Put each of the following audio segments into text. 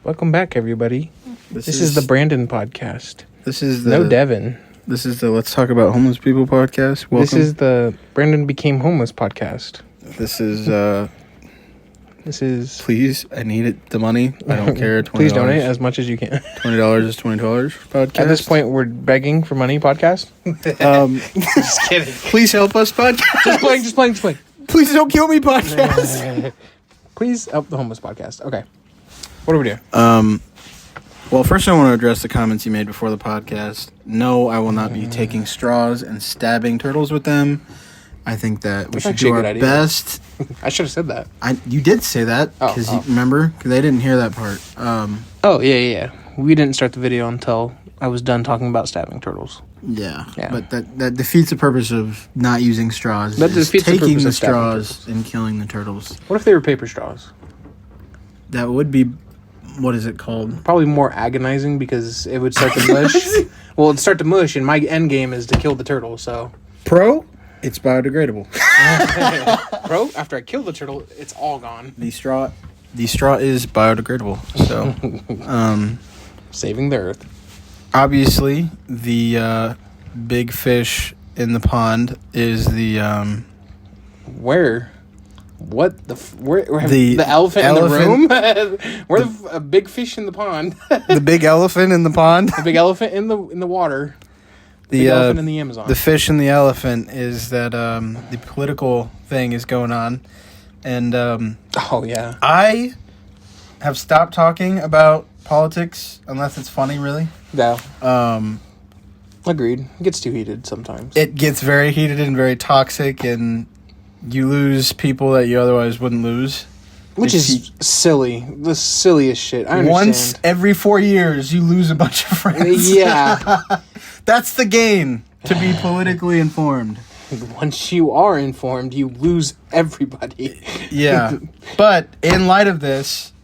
Welcome back, everybody. This is the Brandon podcast. This is the No Devin. This is the Let's Talk About Homeless People podcast. Welcome. This is the Brandon Became Homeless podcast. This is This is please, I need it. The money. I don't care. $20. Please donate as much as you can. $20 is $20 podcast. At this point, we're begging for money podcast. Just kidding. Please help us podcast. Just playing. Please don't kill me podcast. Please help the homeless podcast. Okay. What do we do? Well, first I want to address the comments you made before the podcast. No, I will not be taking straws and stabbing turtles with them. I think that we should do our best. I should have said that. You did say that, because remember? Because I didn't hear that part. Yeah. We didn't start the video until I was done talking about stabbing turtles. Yeah. But that defeats the purpose of not using straws. That defeats the taking purpose the of straws and killing the turtles. What if they were paper straws? That would be, what is it called? Probably more agonizing because it would start to mush. Well, it'd start to mush, and my end game is to kill the turtle, so. Pro, it's biodegradable. Pro, after I kill the turtle, it's all gone. The straw is biodegradable, so. Saving the earth. Obviously, the big fish in the pond is the Where? What the the elephant in the room? Where a big fish in the pond? The big elephant in the pond. The big elephant in the water. The big elephant in the Amazon. The fish and the elephant is that the political thing is going on, and I have stopped talking about politics unless it's funny, really. Yeah. Agreed. It gets too heated sometimes. It gets very heated and very toxic, and you lose people that you otherwise wouldn't lose. Which is silly. The silliest shit. I understand. Once every 4 years, you lose a bunch of friends. Yeah. That's the game, to be politically informed. Once you are informed, you lose everybody. Yeah. But in light of this,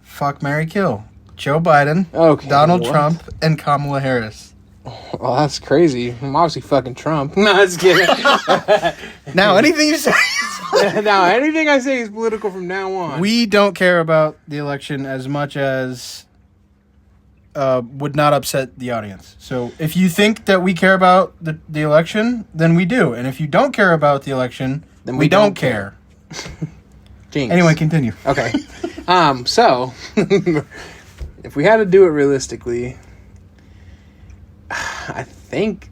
fuck, marry, kill. Joe Biden, Donald Trump, and Kamala Harris. Well, that's crazy. I'm obviously fucking Trump. No, I was kidding. Now, anything you say anything I say is political from now on. We don't care about the election as much as would not upset the audience. So if you think that we care about the election, then we do. And if you don't care about the election, then we don't care. Jinx. Anyway, continue. Okay. So, if we had to do it realistically, I think...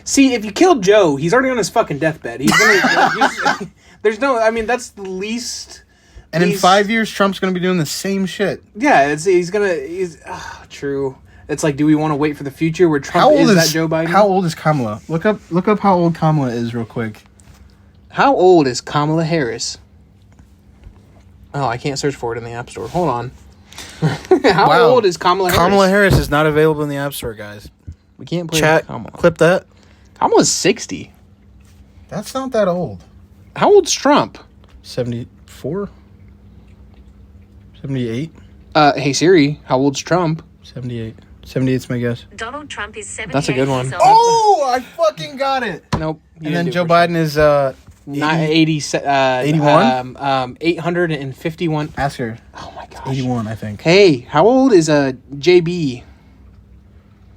See, if you killed Joe, he's already on his fucking deathbed. He's gonna... there's no... I mean, that's the least... And in 5 years, Trump's going to be doing the same shit. Yeah, true. It's like, do we want to wait for the future where Trump is that Joe Biden? How old is Kamala? Look up how old Kamala is real quick. How old is Kamala Harris? Oh, I can't search for it in the App Store. Hold on. How old is Kamala Harris? Kamala Harris is not available in the App Store, guys. We can't play Chat, Kamala. Clip that. Kamala's 60. That's not that old. How old's Trump? 74? 78? Hey Siri, how old's Trump? 78. 78's my guess. Donald Trump is 78. That's a good one. Oh, I fucking got it. Nope. And then Joe Biden is 81? 851. Ask her. Oh my gosh. 81, I think. Hey, how old is JB?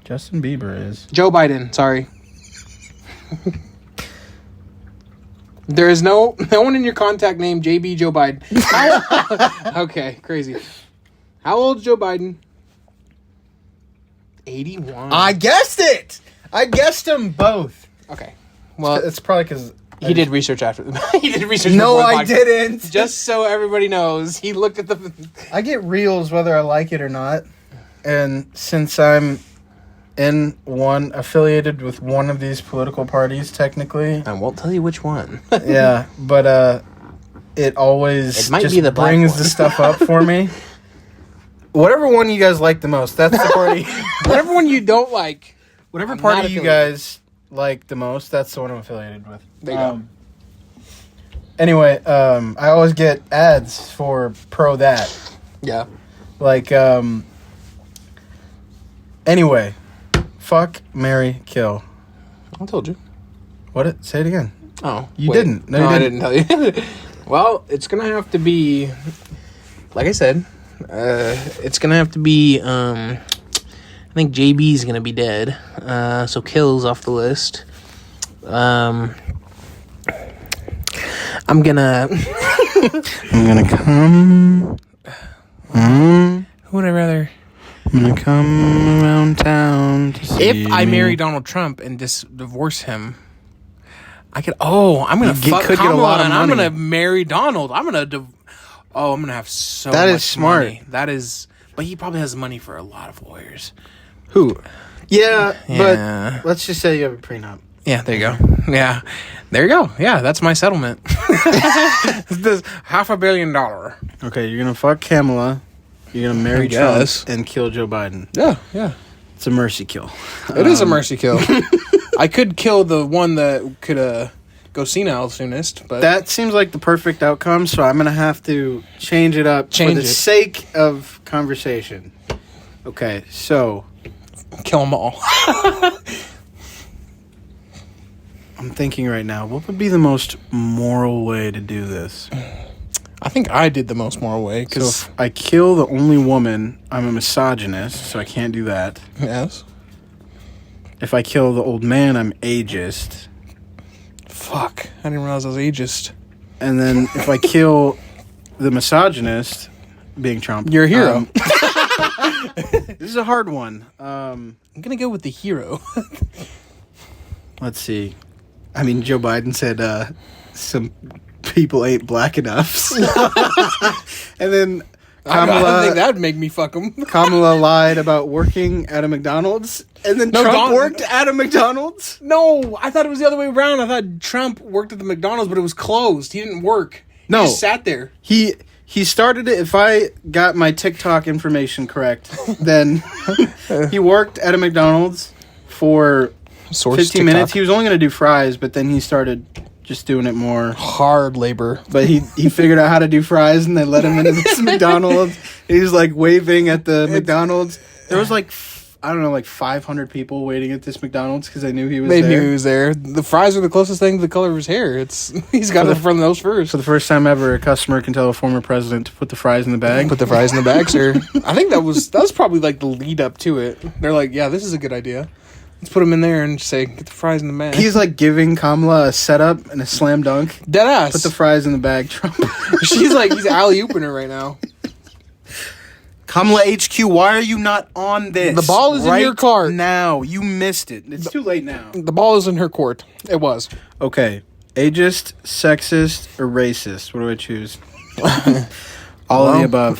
Justin Bieber is. Joe Biden, sorry. There is no one in your contact named JB Joe Biden. Okay, crazy. How old's Joe Biden? 81. I guessed it. I guessed them both. Okay. Well, it's probably because he did research after. He did research. No, I didn't. Just so everybody knows, he looked at the. I get reels whether I like it or not, and since I'm affiliated with one of these political parties, technically. I won't tell you which one. Yeah, but it always brings the stuff up for me. Whatever one you guys like the most, that's the party. Whatever one you don't like. Whatever party you guys like the most, that's the one I'm affiliated with. There you go. Anyway, I always get ads for pro that. Yeah. Like, anyway, fuck, marry, kill. I told you. What? Say it again. Oh. You didn't. No, I didn't tell you. Well, it's going to have to be, like I said, It's gonna have to be. I think JB's gonna be dead. So kills off the list. I'm gonna. I'm gonna come. Who would I rather? I'm gonna come around town to see If I me. marry Donald Trump and divorce him, I could. Oh, I'm gonna fuck could get a Kamala lot of and I'm money. gonna marry Donald. I'm gonna. I'm gonna have so. That much is smart. money. That is, but he probably has money for a lot of lawyers. Who? Yeah, Yeah. but let's just say you have a prenup. Yeah, there you go. Yeah, there you go. Yeah, that's my settlement. This $500 million. Okay, you're gonna fuck Kamala. You're gonna marry I Trump guess. and kill Joe Biden. Yeah. It's a mercy kill. It is a mercy kill. I could kill the one that could go senile soonest, but That seems like the perfect outcome, so I'm gonna have to change it up for the sake of conversation. Okay, so kill them all. I'm thinking right now, what would be the most moral way to do this? I think I did the most moral way So because if I kill the only woman, I'm a misogynist, so I can't do that. yes. If I kill the old man, I'm ageist. Fuck, I didn't realize I was ageist. And then if I kill the misogynist, being Trump, You're a hero. This is a hard one. I'm gonna go with the hero. Let's see. I mean, Joe Biden said some people ain't black enough. And then I don't think that'd make me fuck him. Kamala lied about working at a McDonald's. And then Trump worked at a McDonald's? No, I thought it was the other way around. I thought Trump worked at the McDonald's, but it was closed. He didn't work. No. He just sat there. He started it. If I got my TikTok information correct, then he worked at a McDonald's for 15 minutes. He was only going to do fries, but then he started just doing it more. Hard labor. But he figured out how to do fries, and they let him into this McDonald's. He was like waving at the McDonald's. There was like, I don't know, like 500 people waiting at this McDonald's because they knew he was They there. knew he was there. The fries are the closest thing to the color of his hair. He's got it from those first. For the first time ever, a customer can tell a former president to put the fries in the bag. Put the fries in the bag, sir. I think that was probably like the lead up to it. They're like, yeah, this is a good idea. Let's put them in there and say, get the fries in the bag. He's like giving Kamala a setup and a slam dunk. Dead ass. Put the fries in the bag, Trump. He's alley-ooping her right now. Kamala HQ, why are you not on this? The ball is in your court now. You missed it. It's too late now. The ball is in her court. It was. Okay. Ageist, sexist, or racist? What do I choose? All of the above.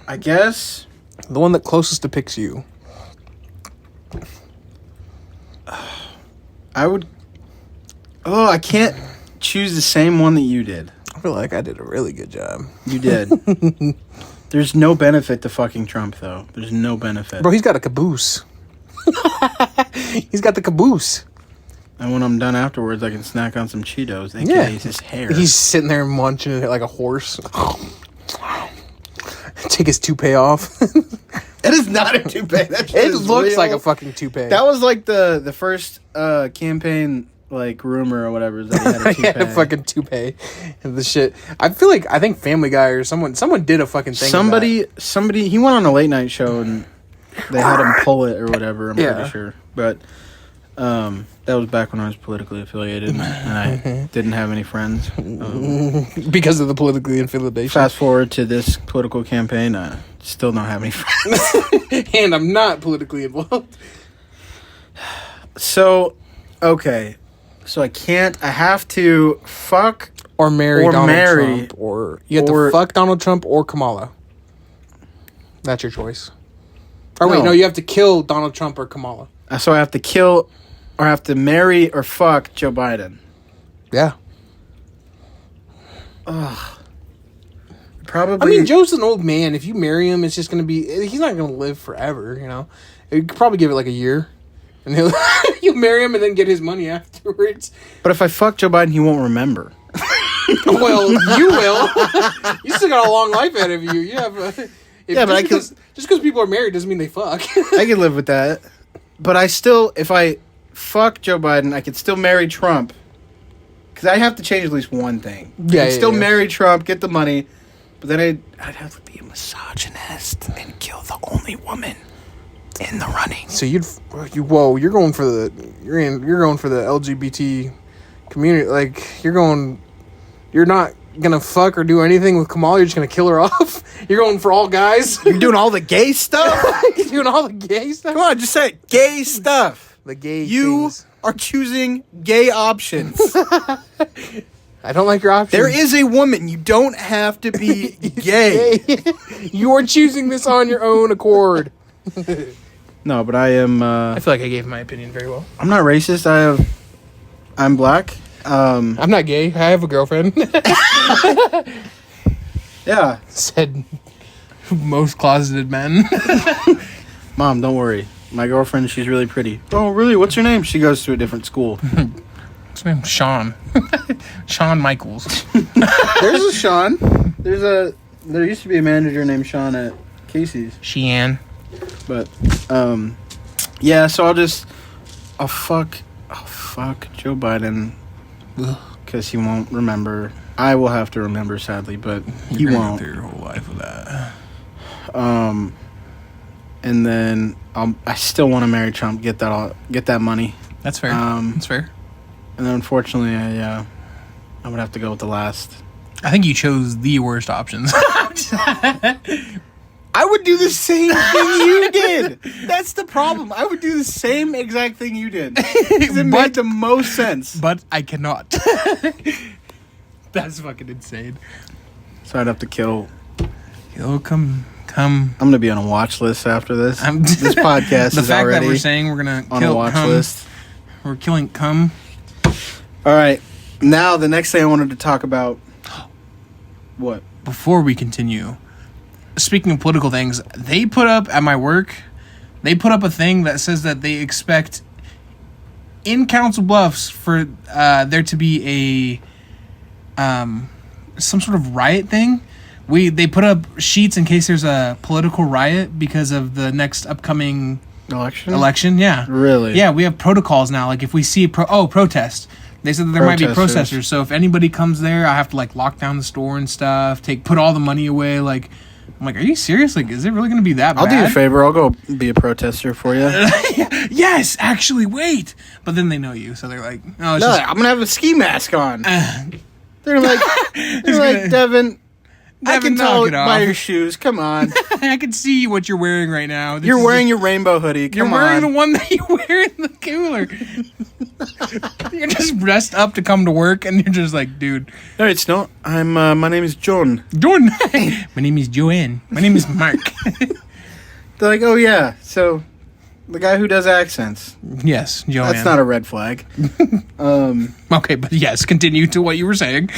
I guess The one that closest depicts you. I would... Oh, I can't choose the same one that you did. I feel like I did a really good job. You did. There's no benefit to fucking Trump, though. There's no benefit. Bro, he's got a caboose. He's got the caboose. And when I'm done afterwards, I can snack on some Cheetos. AKA his hair. He's sitting there munching it like a horse. Take his toupee off. It is not a toupee. That shit It is looks real. like a fucking toupee. That was like the first campaign like rumor or whatever. Is that he had a He toupee. had a fucking toupee and the shit. I think Family Guy or someone did a fucking thing. Somebody he went on a late night show and they had him pull it or whatever. I'm pretty sure, but that was back when I was politically affiliated and I didn't have any friends. Because of the politically affiliation. Fast forward to this political campaign, I still don't have any friends. And I'm not politically involved. So, okay. So I have to fuck Or marry Or Donald marry. Trump. Or you have Or- to fuck Donald Trump or Kamala. That's your choice. Or wait, No. no, you have to kill Donald Trump or Kamala. So I have to kill or have to marry or fuck Joe Biden. Yeah. Probably. I mean, Joe's an old man. If you marry him, it's just going to be... He's not going to live forever, you know? You could probably give it like a year. And you marry him and then get his money afterwards. But if I fuck Joe Biden, he won't remember. Well, you will. You still got a long life ahead of you. You have... just because people are married doesn't mean they fuck. I could live with that. But I still, if I fuck Joe Biden, I could still marry Trump. Because I have to change at least one thing. I Yeah, could still marry Trump, get the money, But then I'd have to be a misogynist and kill the only woman in the running. So you're going for the LGBT community. Like you're not gonna fuck or do anything with Kamal. You're just gonna kill her off. You're going for all guys. You're doing all the gay stuff. You're doing all the gay stuff. Come on, just say it. Gay stuff. The gay. You things. are choosing gay options. I don't like your option. There is a woman. You don't have to be gay. You are choosing this on your own accord. No, but I am. I feel like I gave my opinion very well. I'm not racist. I'm black. I'm not gay. I have a girlfriend. Yeah. Said most closeted men. Mom, don't worry. My girlfriend, she's really pretty. Oh, really? What's her name? She goes to a different school. His name's Sean. Sean Michaels. There's a Sean. There used to be a manager named Sean at Casey's. Sheehan. But, yeah, so I'll fuck Joe Biden. Because he won't remember. I will have to remember, sadly, but he won't. Go through your whole life with that. And then I still want to marry Trump, get that money. That's fair. That's fair. And then unfortunately, I would have to go with the last. I think you chose the worst options. I would do the same thing you did. That's the problem. I would do the same exact thing you did. It made the most sense. But I cannot. That's fucking insane. So I'd have to kill. Yo, come. I'm gonna be on a watch list after this. This podcast the is fact already that we're saying we're gonna on kill a watch cum, list. We're killing cum. All right. Now the next thing I wanted to talk about. What? Before we continue, speaking of political things, they put up at my work. They put up a thing that says that they expect in Council Bluffs for there to be a some sort of riot thing. They put up sheets in case there's a political riot because of the next upcoming election. Yeah, really? Yeah, we have protocols now. Like if we see protest, they said that there might be protesters. So if anybody comes there, I have to like lock down the store and stuff. Put all the money away. Like I'm like, are you serious? Like, is it really going to be that bad? I'll do you a favor. I'll go be a protester for you. Yes, actually, wait. But then they know you, so they're like, oh, it's I'm gonna have a ski mask on. They're like, Devin. I can tell by your shoes. Come on. I can see what you're wearing right now. You're wearing your rainbow hoodie. You're wearing the one that you wear in the cooler. You're just dressed up to come to work, and you're just like, dude. No, it's not. My name is John. John. My name is Joanne. My name is Mark. They're like, oh yeah, so the guy who does accents. Yes, Joanne. That's not a red flag. Okay, but yes, continue to what you were saying.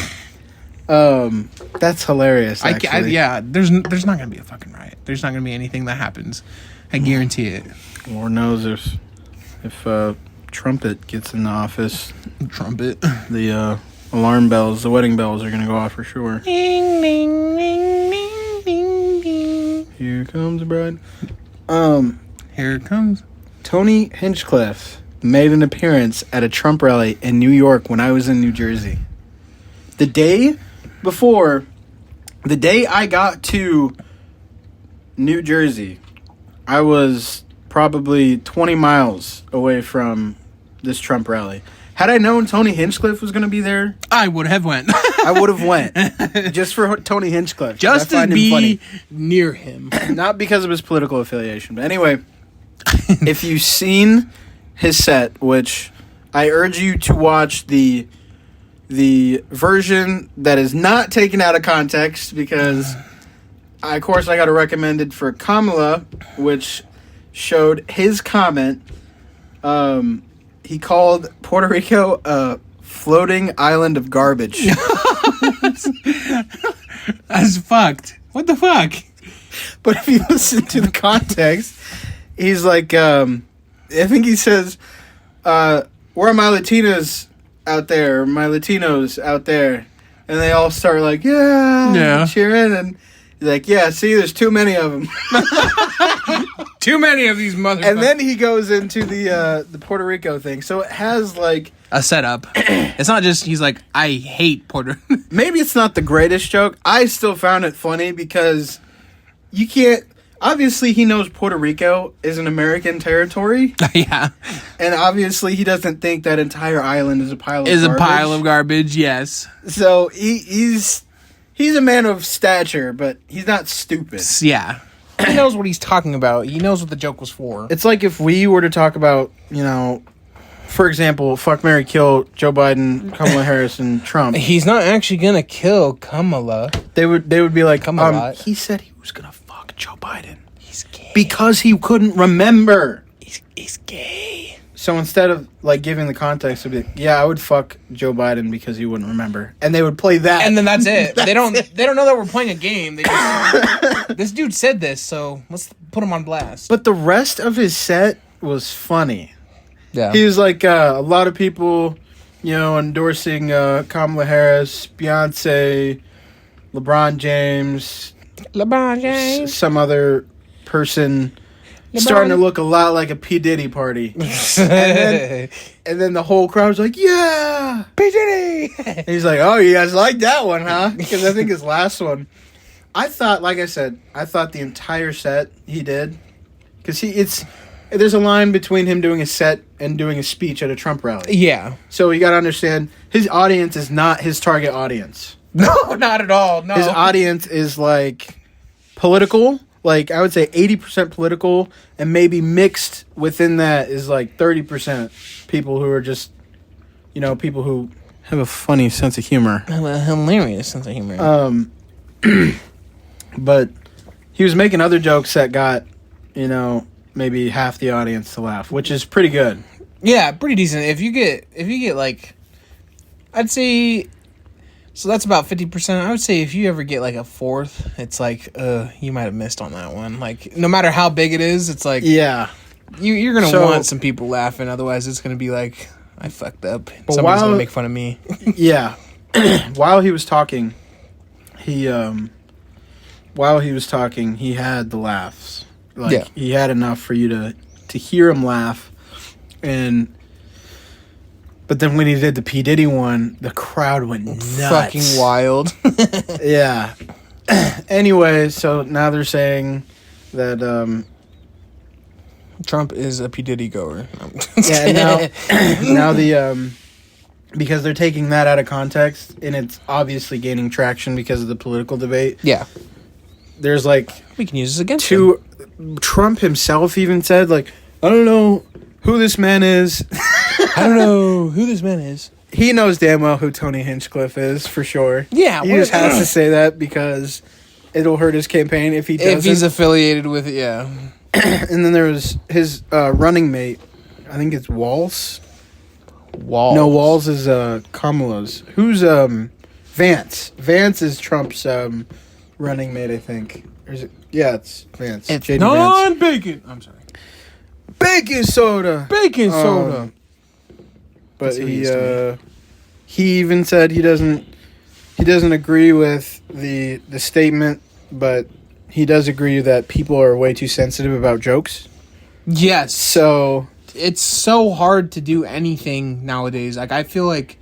That's hilarious. Actually. There's not gonna be a fucking riot. There's not gonna be anything that happens. I guarantee it. Lord knows if Trumpet gets in the office. Trumpet. The alarm bells, the wedding bells are gonna go off for sure. Ding, ding, ding, ding, ding, ding. Here comes the bride. Here it comes. Tony Hinchcliffe made an appearance at a Trump rally in New York when I was in New Jersey. The day I got to New Jersey, I was probably 20 miles away from this Trump rally. Had I known Tony Hinchcliffe was going to be there, I would have went. I would have went. Just for Tony Hinchcliffe. Just to be near him. Not because of his political affiliation. But anyway, if you've seen his set, which I urge you to watch the version that is not taken out of context, because I got it recommended for Kamala, which showed his comment. He called Puerto Rico a floating island of garbage. That's fucked. What the fuck? But if you listen to the context, he's like, I think he says, where are my Latinas out there, my Latinos out there? And they all start like, yeah, cheering. And He's like, yeah, see, there's too many of them. Too many of these motherfuckers. And then he goes into the Puerto Rico thing. So it has like a setup. It's not just he's like, I hate Puerto. Maybe it's not the greatest joke. I still found it funny because you can't. Obviously, he knows Puerto Rico is an American territory. Yeah. And obviously, he doesn't think that entire island is a pile of garbage. Is a pile of garbage, yes. So he's a man of stature, but he's not stupid. Yeah. He knows what he's talking about. He knows what the joke was for. It's like if we were to talk about, for example, fuck, marry, kill Joe Biden, Kamala Harris, and Trump. He's not actually gonna kill Kamala. They would be like, he said he was gonna fuck Joe Biden. He's gay. Because he couldn't remember. He's gay. So instead of like giving the context, it'd be like, yeah, I would fuck Joe Biden because he wouldn't remember, and they would play that, and then that's it. They don't know that we're playing a game. They just, this dude said this, so let's put him on blast. But the rest of his set was funny. Yeah, he was like a lot of people, endorsing Kamala Harris, Beyonce, LeBron James, some other person. Starting to look a lot like a P. Diddy party. and then the whole crowd's like, yeah! P. Diddy! And he's like, oh, you guys like that one, huh? Because I think his last one. I thought, like I said, the entire set he did. Because there's a line between him doing a set and doing a speech at a Trump rally. Yeah. So you got to understand, his audience is not his target audience. No, not at all. No. His audience is like political. Like, I would say 80% political, and maybe mixed within that is like 30% people who are just, people who have a funny sense of humor. Have a hilarious sense of humor. But he was making other jokes that got, maybe half the audience to laugh, which is pretty good. Yeah, pretty decent. If you get like, I'd say. So that's about 50%. I would say if you ever get like a fourth, it's like, you might have missed on that one. Like, no matter how big it is, it's like, yeah, you're gonna want some people laughing. Otherwise, it's gonna be like, I fucked up. Somebody's gonna make fun of me. Yeah. While he was talking, he had the laughs. Like, yeah. He had enough for you to hear him laugh, But then when he did the P. Diddy one, the crowd went nuts. Fucking wild. Yeah. Anyway, so now they're saying that Trump is a P. Diddy goer. Yeah, now the because they're taking that out of context, and it's obviously gaining traction because of the political debate. Yeah. There's like, we can use this against him. Trump himself even said, like, I don't know who this man is. I don't know who this man is. He knows damn well who Tony Hinchcliffe is, for sure. Yeah. He just has to say that because it'll hurt his campaign if he doesn't. If he's affiliated with it, yeah. And then there was his running mate. I think it's Walls. Walls. No, Walls is Kamala's. Who's Vance? Vance is Trump's running mate, I think. Or is it? Yeah, it's Vance. It's non-bacon. I'm sorry. Baking soda. Baking soda. But he even said he doesn't agree with the statement, but he does agree that people are way too sensitive about jokes. Yes. So it's so hard to do anything nowadays. Like, I feel like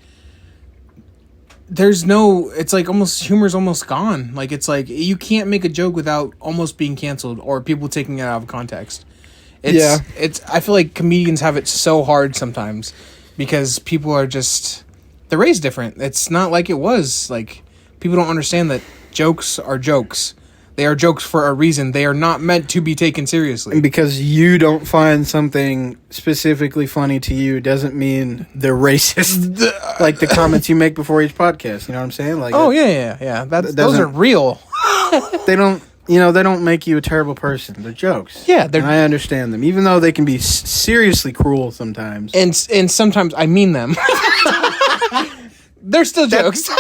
it's like humor's almost gone. Like, it's like you can't make a joke without almost being canceled or people taking it out of context. I feel like comedians have it so hard sometimes because people are they're raised different. It's not like it was. Like, people don't understand that jokes are jokes. They are jokes for a reason. They are not meant to be taken seriously. And because you don't find something specifically funny to you doesn't mean they're racist. Like the comments you make before each podcast. You know what I'm saying? Like, yeah. Those are real. They don't make you a terrible person. They're jokes. Yeah, and I understand them, even though they can be seriously cruel sometimes. And sometimes I mean them. They're still jokes.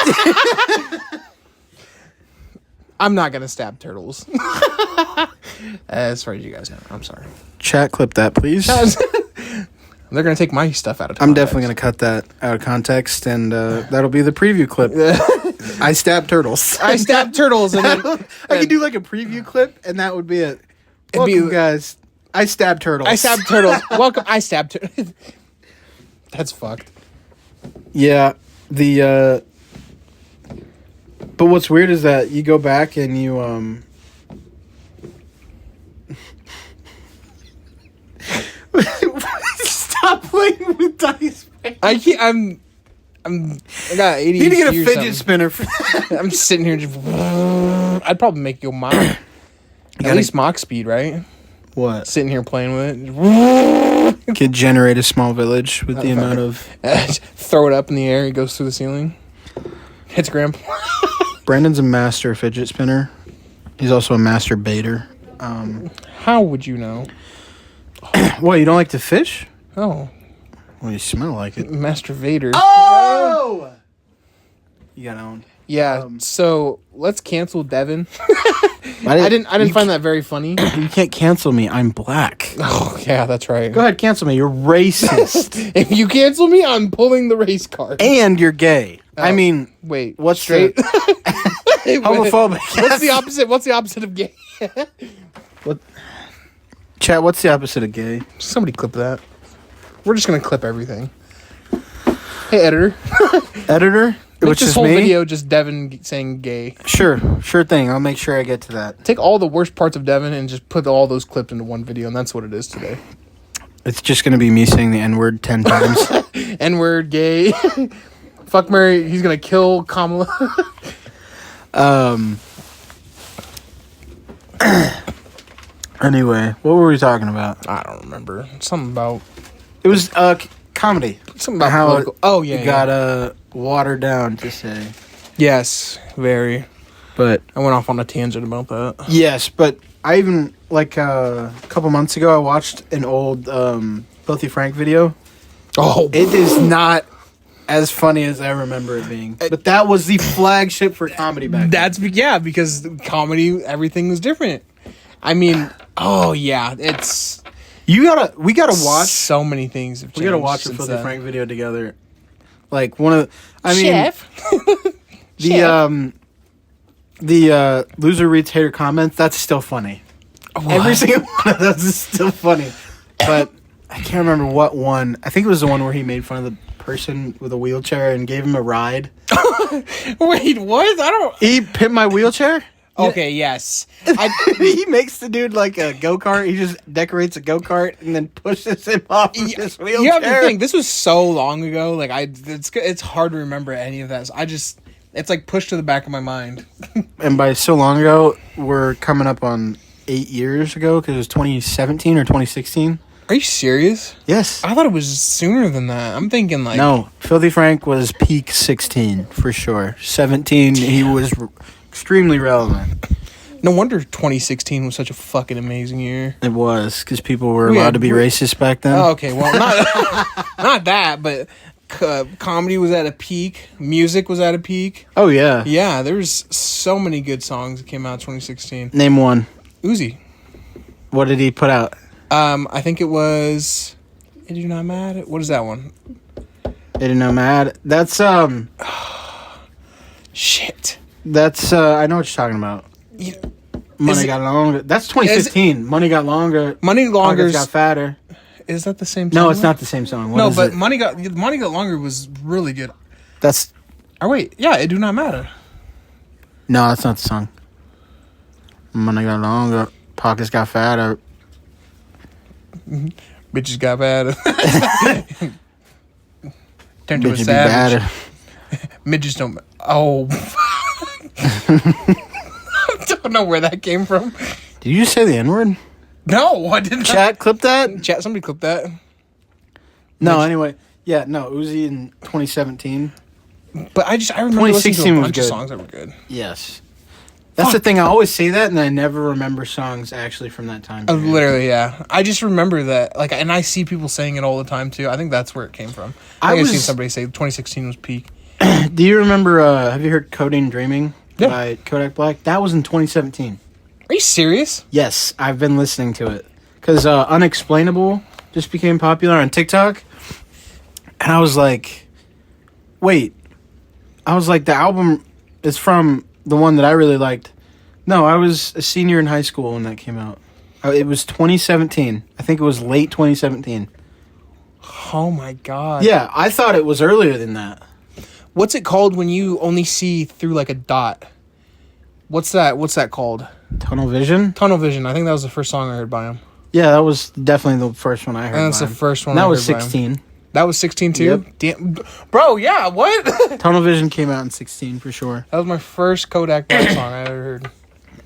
I'm not gonna stab turtles. As far as you guys know, I'm sorry. Chat, clip that, please. They're gonna take my stuff out of context. I'm definitely gonna cut that out of context, and that'll be the preview clip. I stab turtles. I stab turtles, and then I could do like a preview clip, and that would be it. It'd be- Welcome, guys. I stab turtles. I stab turtles. Welcome. I stab turtles. That's fucked. Yeah. But what's weird is that you go back and you stop playing with dice. I can't. I got ADHD. You need to get a or fidget something. spinner. I'm sitting here just. I'd probably make you mine. At gotta- least Mach speed, right? What? Sitting here playing with it. Could generate a small village with the amount of. Throw it up in the air. It goes through the ceiling. Hits Grandpa. Brandon's a master fidget spinner. He's also a master baiter. How would you know? What, you don't like to fish? Oh, Well, you smell like it. Master Vader. Oh! You got owned. Yeah. So let's cancel Devin. I I didn't find that very funny. You can't cancel me. I'm black. Oh yeah, that's right. Go ahead, cancel me. You're racist. If you cancel me, I'm pulling the race card. And you're gay. I Oh. mean, Wait, what's straight? homophobic. What's the opposite? What's the opposite of gay? Chat, what's the opposite of gay? Somebody clip that. We're just gonna clip everything. Hey, editor. Editor? Make Which this is whole me? video just Devin saying gay. Sure thing. I'll make sure I get to that. Take all the worst parts of Devin and just put all those clips into one video, and that's what it is today. It's just going to be me saying the N-word 10 times. N-word, gay. Fuck Mary, he's gonna kill Kamala. Anyway, what were we talking about? I don't remember. Something about It was comedy. something about How political. Oh yeah, It got watered down to say. yes, very. But I went off on a tangent about that. yes, but I even like a couple months ago I watched an old Filthy Frank video. Oh, It is not as funny as I remember it being. But that was the flagship for comedy back then. that's because comedy, everything was different. I mean, oh yeah, it's We gotta watch. so many things. Have We gotta changed watch a since Filthy then. Frank video together. Like one of the, I mean, Chef. the loser reads hater comments. That's still funny. Every single one of those is still funny. But I can't remember what one. I think it was the one where he made fun of the person with a wheelchair and gave him a ride. Wait, what? I don't. He pimped my wheelchair. Okay, yes. He makes the dude like a go-kart. He just decorates a go-kart and then pushes him off of his wheelchair. You have to think, this was so long ago. Like it's hard to remember any of that. So it's like pushed to the back of my mind. And by so long ago, we're coming up on 8 years ago because it was 2017 or 2016. Are you serious? Yes. I thought it was sooner than that. I'm thinking like No, Filthy Frank was peak 16 for sure. 17, he was extremely relevant. No wonder 2016 was such a fucking amazing year. It was because people were We allowed had- to be racist back then. Oh, okay, well, not that, but comedy was at a peak. Music was at a peak. Oh, yeah. Yeah, there was so many good songs that came out in 2016. Name one. Uzi. What did he put out? I think it was. It Do Not Matter. What is that one? They didn't know mad. That's Shit. I know what you're talking about. Yeah. Money Is it- got longer. That's 2015. Money got longer. Money Longer Pockets got fatter. is that the same song? No, it's not the same song. What No, is but it? Money Got Longer was really good. That's Oh wait, yeah, It Do Not Matter. no, that's not the song. Money got longer. Pockets got fatter. Bitches got bad. Turned to a Bitches be savage. badder. Midgets don't. Oh. I don't know where that came from. Did you just say the N-word? No, I didn't. Chat, clip that. Chat. Somebody clip that. No, anyway. Yeah, no, Uzi in 2017. But I remember listening to 2016 a was bunch of good. songs that were good. Yes. That's the thing. I always say that, and I never remember songs actually from that time period. Literally, yeah. I just remember that, like, and I see people saying it all the time too. I think that's where it came from. I think I've seen somebody say 2016 was peak. Do you remember, have you heard Codeine Dreaming Yeah. by Kodak Black? That was in 2017. Are you serious? Yes, I've been listening to it. Because Unexplainable just became popular on TikTok. And I was like, wait. I was like, the album It's from the one that I really liked. No, I was a senior in high school when that came out. It was 2017. I think it was late 2017. Oh my god. Yeah, I thought it was earlier than that. What's it called when you only see through like a dot? What's that called? Tunnel Vision? Tunnel Vision. I think that was the first song I heard by him. Yeah, that was definitely the first one I heard. That's the first one that I heard was by him. 16. That was 16 too? Yep. Damn. Bro, yeah, what? Tunnel Vision came out in 16 for sure. That was my first Kodak Black song I ever heard.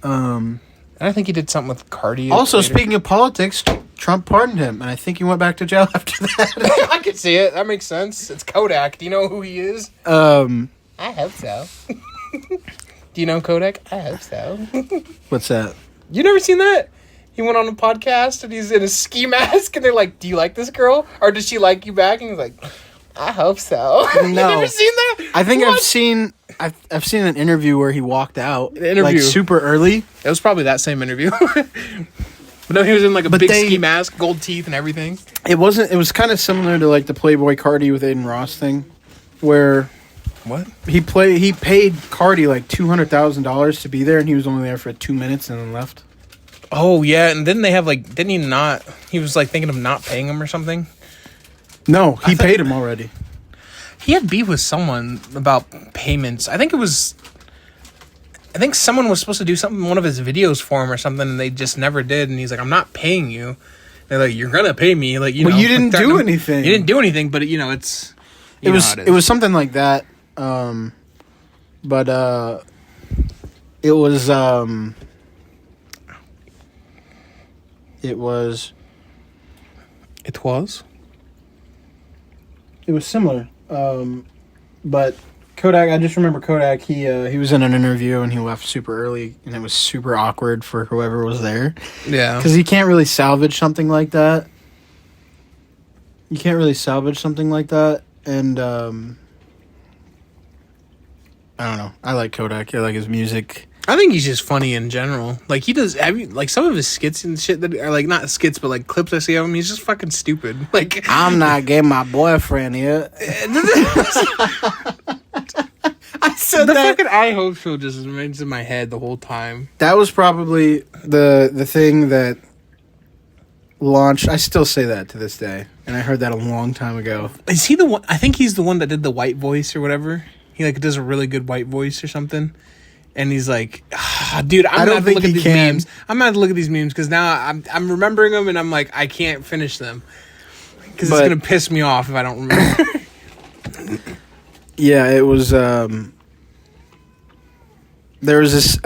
And I think he did something with Cardi. Also, later. speaking of politics, Trump pardoned him, and I think he went back to jail after that. I could see it. That makes sense. It's Kodak. Do you know who he is? I hope so. Do you know Kodak? I hope so. What's that? You never seen that? He went on a podcast and he's in a ski mask and they're like, "Do you like this girl? Or does she like you back?" And he's like, "I hope so." No. You never seen that? I think What? I've seen an interview where he walked out interview. like super early. It was probably that same interview. But no, he was in like a big ski mask, gold teeth and everything. It was kind of similar to like the Playboy Cardi with Aiden Ross thing, where What? he paid Cardi like $200,000 to be there, and he was only there for 2 minutes and then left. Oh yeah, and then they have like, didn't he not? He was like thinking of not paying him or something. No, he paid him already. He had beef with someone about payments. I think someone was supposed to do something, one of his videos for him or something, and they just never did. And he's like, "I'm not paying you." They're like, "You're gonna pay me." Like, you know, you didn't do anything. You didn't do anything, but you know, it was something like that. But it was similar. But Kodak, I just remember Kodak. He was in an interview and he left super early, and it was super awkward for whoever was there. Yeah, because you can't really salvage something like that. And I don't know. I like Kodak. I like his music. I think he's just funny in general. Like he does, like some of his skits and shit that are like not skits, but like clips I see of him. He's just fucking stupid. Like I'm not getting my boyfriend here. I said the that. fucking I Hope show just remains in my head the whole time. That was probably the thing that launched. I still say that to this day, and I heard that a long time ago. Is he the one? I think he's the one that did the white voice or whatever. He like does a really good white voice or something. And he's like, dude, I'm gonna have to look at these memes. I'm gonna have to look at these memes because now I'm remembering them and I'm like, I can't finish them because it's gonna piss me off if I don't remember. Yeah, it was. There was this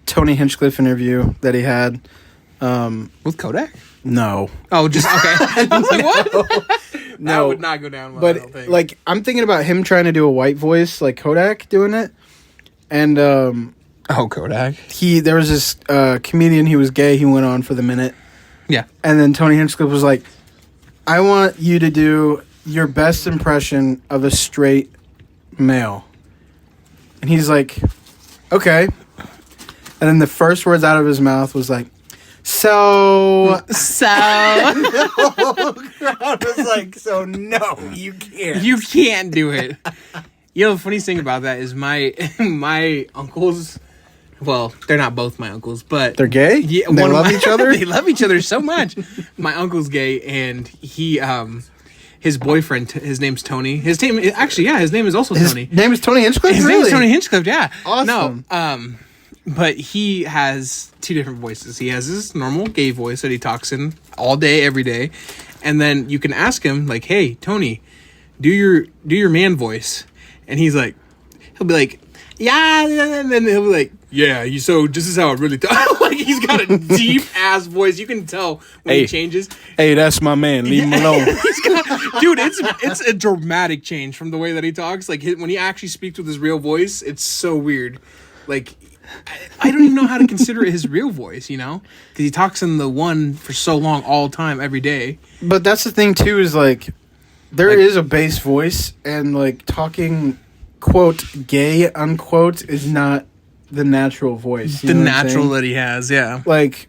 Tony Hinchcliffe interview that he had with Kodak. No. Oh, just okay. I was like, what? No, that would not go down well. But I don't think. like, I'm thinking about him trying to do a white voice like Kodak doing it. And Kodak. There was this comedian. He was gay. He went on for the minute. Yeah. And then Tony Hinchcliffe was like, "I want you to do your best impression of a straight male." And he's like, "Okay." And then the first words out of his mouth was like, "So." And the whole crowd was like, "So no, you can't. You can't do it." You know, the funniest thing about that is my uncles. Well, they're not both my uncles, but They're gay. Yeah, they love each other. They love each other so much. My uncle's gay, and he, his boyfriend, his name's Tony. His name is also Tony. His name is Tony Hinchcliffe. His name is Tony Hinchcliffe. Yeah. Awesome. No. But he has two different voices. He has his normal gay voice that he talks in all day, every day, and then you can ask him like, "Hey, Tony, do your man voice." And he'll be like, "Yeah," and then he'll be like, "Yeah, so this is how I really talk." Like he's got a deep ass voice. You can tell when he changes. Hey, that's my man. Leave him alone. Dude, it's a dramatic change from the way that he talks. Like when he actually speaks with his real voice, it's so weird. Like I don't even know how to consider it his real voice, you know, because he talks in the one for so long, all the time, every day. But that's the thing too, is like there is a bass voice, and like talking quote gay unquote is not the natural voice. The natural that he has, yeah. Like,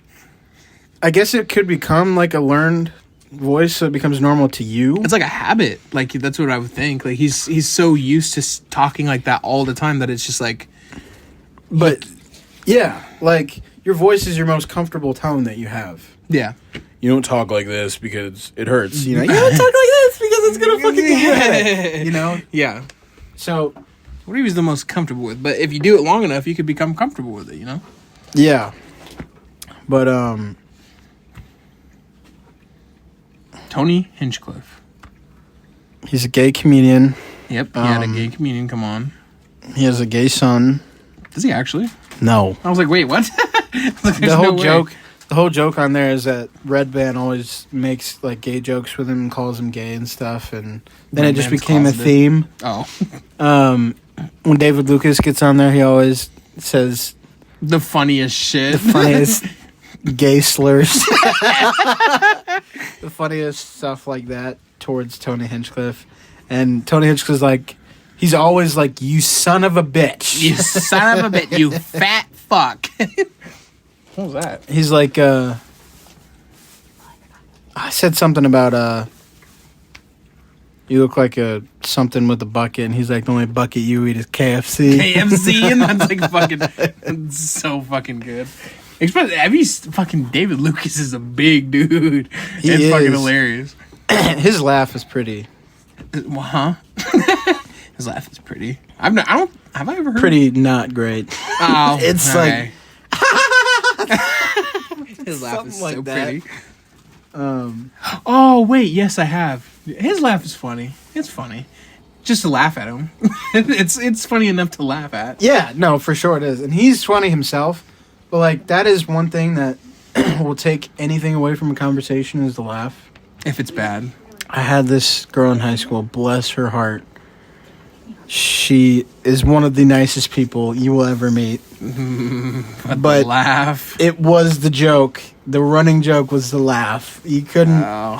I guess it could become like a learned voice, so it becomes normal to you. It's like a habit. Like that's what I would think. Like he's so used to talking like that all the time that it's just like But yeah, like your voice is your most comfortable tone that you have. Yeah. You don't talk like this because it hurts. You know, you don't talk like this because it's gonna fucking give you a headache. You know. Yeah. So, what he was the most comfortable with, but if you do it long enough, you could become comfortable with it. You know. Yeah. But Tony Hinchcliffe. He's a gay comedian. Yep. He had a gay comedian. Come on. He has a gay son. Does he actually? No. I was like, wait, what? Like, the whole joke on there is that Red Band always makes like gay jokes with him and calls him gay and stuff, and then it just became a theme. Oh. When David Lucas gets on there, he always says the funniest shit. The funniest gay slurs. The funniest stuff like that towards Tony Hinchcliffe. And Tony Hinchcliffe's like, he's always like, you son of a bitch. You son of a bitch. You fat fuck. What was that? He's like, I said something about, you look like something with a bucket, and he's like, the only bucket you eat is KFC. KFC, and that's like fucking, so fucking good. Especially, fucking David Lucas is a big dude. It's fucking hilarious. His laugh is pretty. Huh? His laugh is pretty. Have I ever heard? Pretty not great. Oh, it's okay. like his laugh is like so that. pretty. Oh wait, yes, I have. His laugh is funny. It's funny, just to laugh at him. it's funny enough to laugh at. Yeah, no, for sure it is, and he's funny himself. But like that is one thing that will take anything away from a conversation is the laugh. If it's bad. I had this girl in high school, bless her heart. She is one of the nicest people you will ever meet. But laugh. It was the joke. The running joke was the laugh. You couldn't. Oh.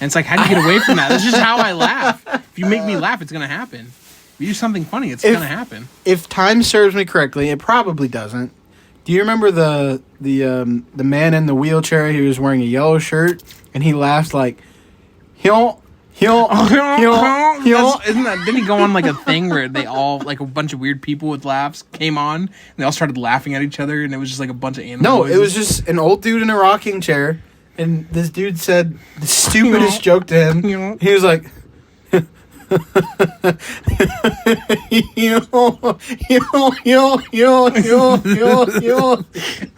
And it's like, how do you get away from that? That's just how I laugh. If you make me laugh, it's going to happen. If you do something funny, it's going to happen. If time serves me correctly, it probably doesn't. Do you remember the man in the wheelchair? He was wearing a yellow shirt, and he laughed like, Isn't that? Didn't he go on like a thing where they all, like a bunch of weird people with laughs came on and they all started laughing at each other and it was just like a bunch of animals? No, it was just an old dude in a rocking chair, and this dude said the stupidest joke to him. He was like,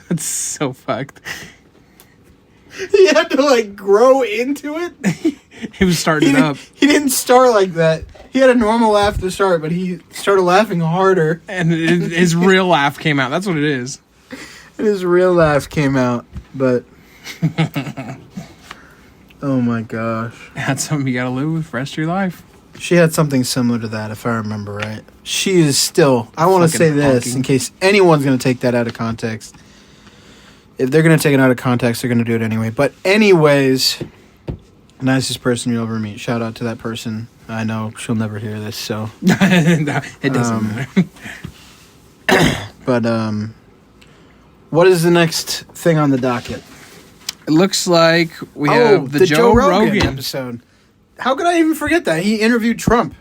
That's so fucked. He had to like grow into it. He was starting up. He didn't start like that. He had a normal laugh to start, but he started laughing harder. And his real laugh came out. That's what it is. And his real laugh came out, but... Oh my gosh. That's something you gotta live with for the rest of your life. She had something similar to that, if I remember right. She is still... I want to say this, in case anyone's going to take that out of context. If they're going to take it out of context, they're going to do it anyway. But anyways, nicest person you'll ever meet. Shout out to that person. I know she'll never hear this, so... It doesn't matter. But, what is the next thing on the docket? It looks like we have the Joe Rogan episode. How could I even forget that? He interviewed Trump.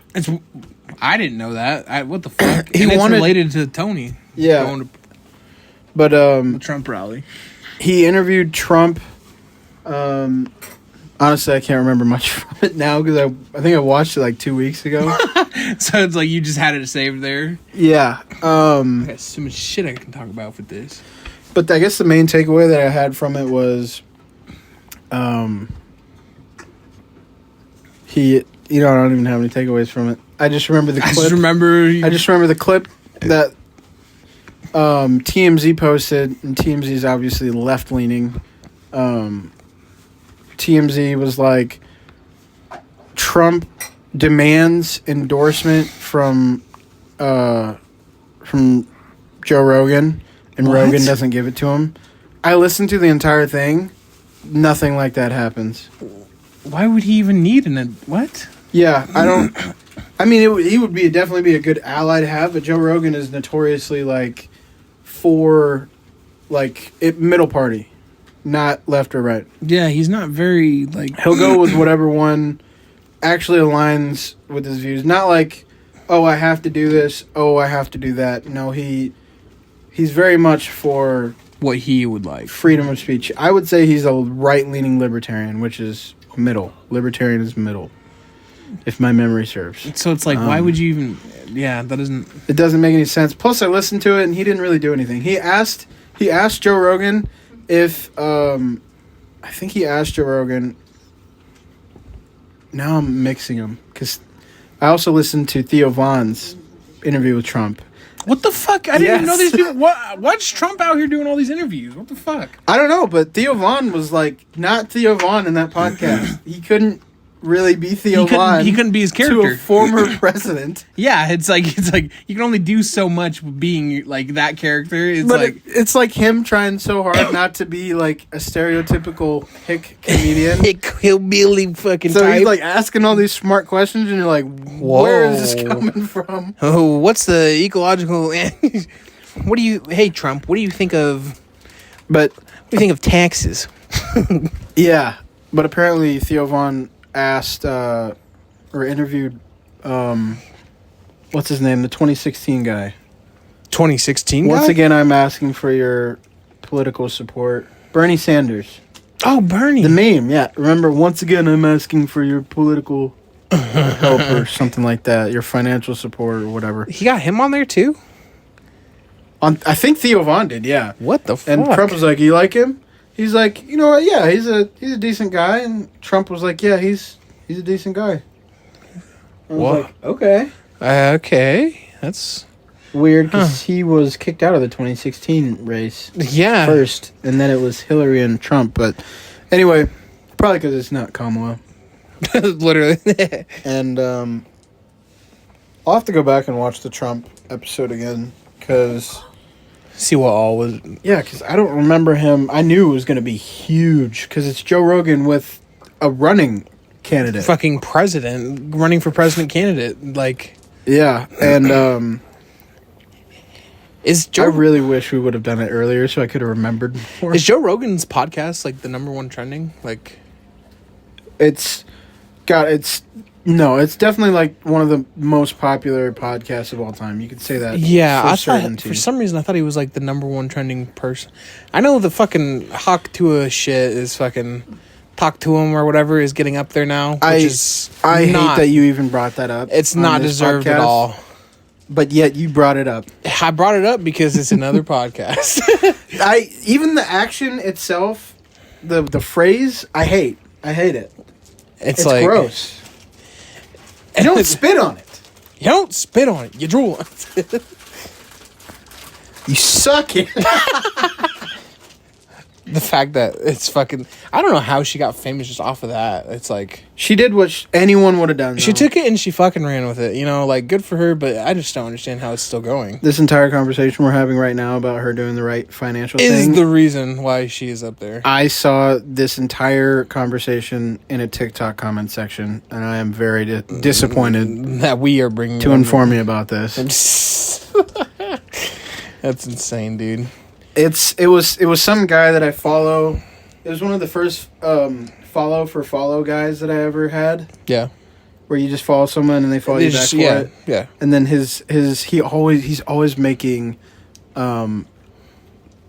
I didn't know that. What the fuck? It's related to Tony. Yeah. Going to but the Trump rally. He interviewed Trump. Honestly, I can't remember much from it now because I think I watched it like 2 weeks ago. So it's like you just had it saved there. Yeah. I got so much shit I can talk about with this. But I guess the main takeaway that I had from it was, I don't even have any takeaways from it. I just remember the clip. I just remember the clip that TMZ posted, and TMZ is obviously left leaning. TMZ was like, Trump demands endorsement from Joe Rogan, and Rogan doesn't give it to him. I listened to the entire thing. Nothing like that happens. Why would he even need what? Yeah, I don't. I mean, he would definitely be a good ally to have, but Joe Rogan is notoriously like for middle party, not left or right. Yeah, he's not very like. He'll go with whatever one actually aligns with his views. Not like, oh, I have to do this. Oh, I have to do that. No, he He's very much for what he would like. freedom of speech. I would say he's a right-leaning libertarian, which is middle. Libertarian is middle, if my memory serves. So it's like, why would you even... Yeah, that doesn't... It doesn't make any sense. Plus, I listened to it, and he didn't really do anything. He asked Joe Rogan if... I think he asked Joe Rogan... Now I'm mixing them, because I also listened to Theo Vaughn's interview with Trump. What the fuck? I didn't even know these people... What's Trump out here doing all these interviews? What the fuck? I don't know, but Theo Vaughn was like not Theo Vaughn in that podcast. He couldn't really be Theo Vaughn. He couldn't be his character. To a former president. Yeah, it's like you can only do so much being like that character. It's like him trying so hard not to be like a stereotypical hick comedian. Hick hillbilly fucking So type. he's like asking all these smart questions, and you're like, where is this coming from? Oh, what's the ecological? Hey Trump, what do you think of? But What do you think of taxes? yeah, but apparently Theo Vaughn asked or interviewed what's his name, the 2016 guy. 2016 Once guy? again, I'm asking for your political support. Bernie Sanders. Oh, Bernie. The meme, yeah. Remember, once again, I'm asking for your political help or something like that, your financial support or whatever. He got him on there too? I think Theo Vaughn did, yeah. What the fuck? And Trump was like, you like him? He's like, you know what, yeah, he's a decent guy. And Trump was like, yeah, he's a decent guy. I was like, okay. Okay. That's... Weird, because he was kicked out of the 2016 race Yeah. first, and then it was Hillary and Trump. But anyway, probably because it's not Kamala. Literally. And I'll have to go back and watch the Trump episode again, because... See what all was... Yeah, because I don't remember him. I knew it was going to be huge, because it's Joe Rogan with a running candidate. Fucking president. Running for president candidate. Like... Yeah, and... Is I Joe... really wish we would have done it earlier so I could have remembered more. Is Joe Rogan's podcast like the number one trending? Like... It's definitely like one of the most popular podcasts of all time. You could say that. Yeah, I thought certainty. for some reason I thought he was like the number one trending person. I know the fucking Hawk Tua shit is fucking Talk to Him or whatever is getting up there now. Which I hate that you even brought that up. It's on not this deserved podcast, at all. But yet you brought it up. I brought it up because it's another podcast. Even the action itself, the phrase, I hate it. It's like gross. You don't spit on it. You don't spit on it. You drool on it. You suck it. The fact that it's fucking... I don't know how she got famous just off of that. It's like... She did what anyone would have done. She took it and she fucking ran with it. You know, like, good for her, but I just don't understand how it's still going. This entire conversation we're having right now about her doing the right financial thing is the reason why she is up there. I saw this entire conversation in a TikTok comment section, and I am very disappointed that we are bringing... to inform you about this. That's insane, dude. It was some guy that I follow. It was one of the first follow guys that I ever had. Yeah. Where you just follow someone and they follow you back for it. Yeah. And then he's always making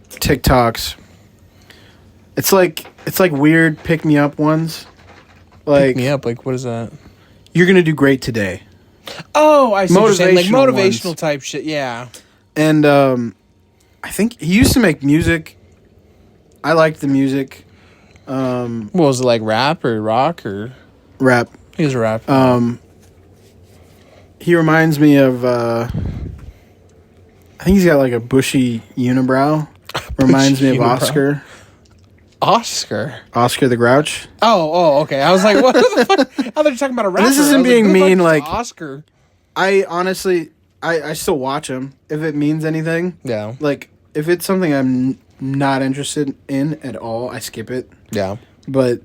TikToks. It's like weird pick me up ones. Like pick me up, like what is that? You're gonna do great today. Oh, I see what you're saying. Like motivational ones. type shit, yeah. And I think he used to make music. I liked the music. What was it, like rap or rock or rap? He was a rap. He reminds me of I think he's got like a bushy unibrow. Reminds me of Oscar. Oscar the Grouch. Oh, okay. I was like, what the fuck? I thought you were talking about a rapper. This isn't being mean, like Oscar. I honestly I still watch him if it means anything. Yeah. Like if it's something I'm not interested in at all, I skip it. Yeah. But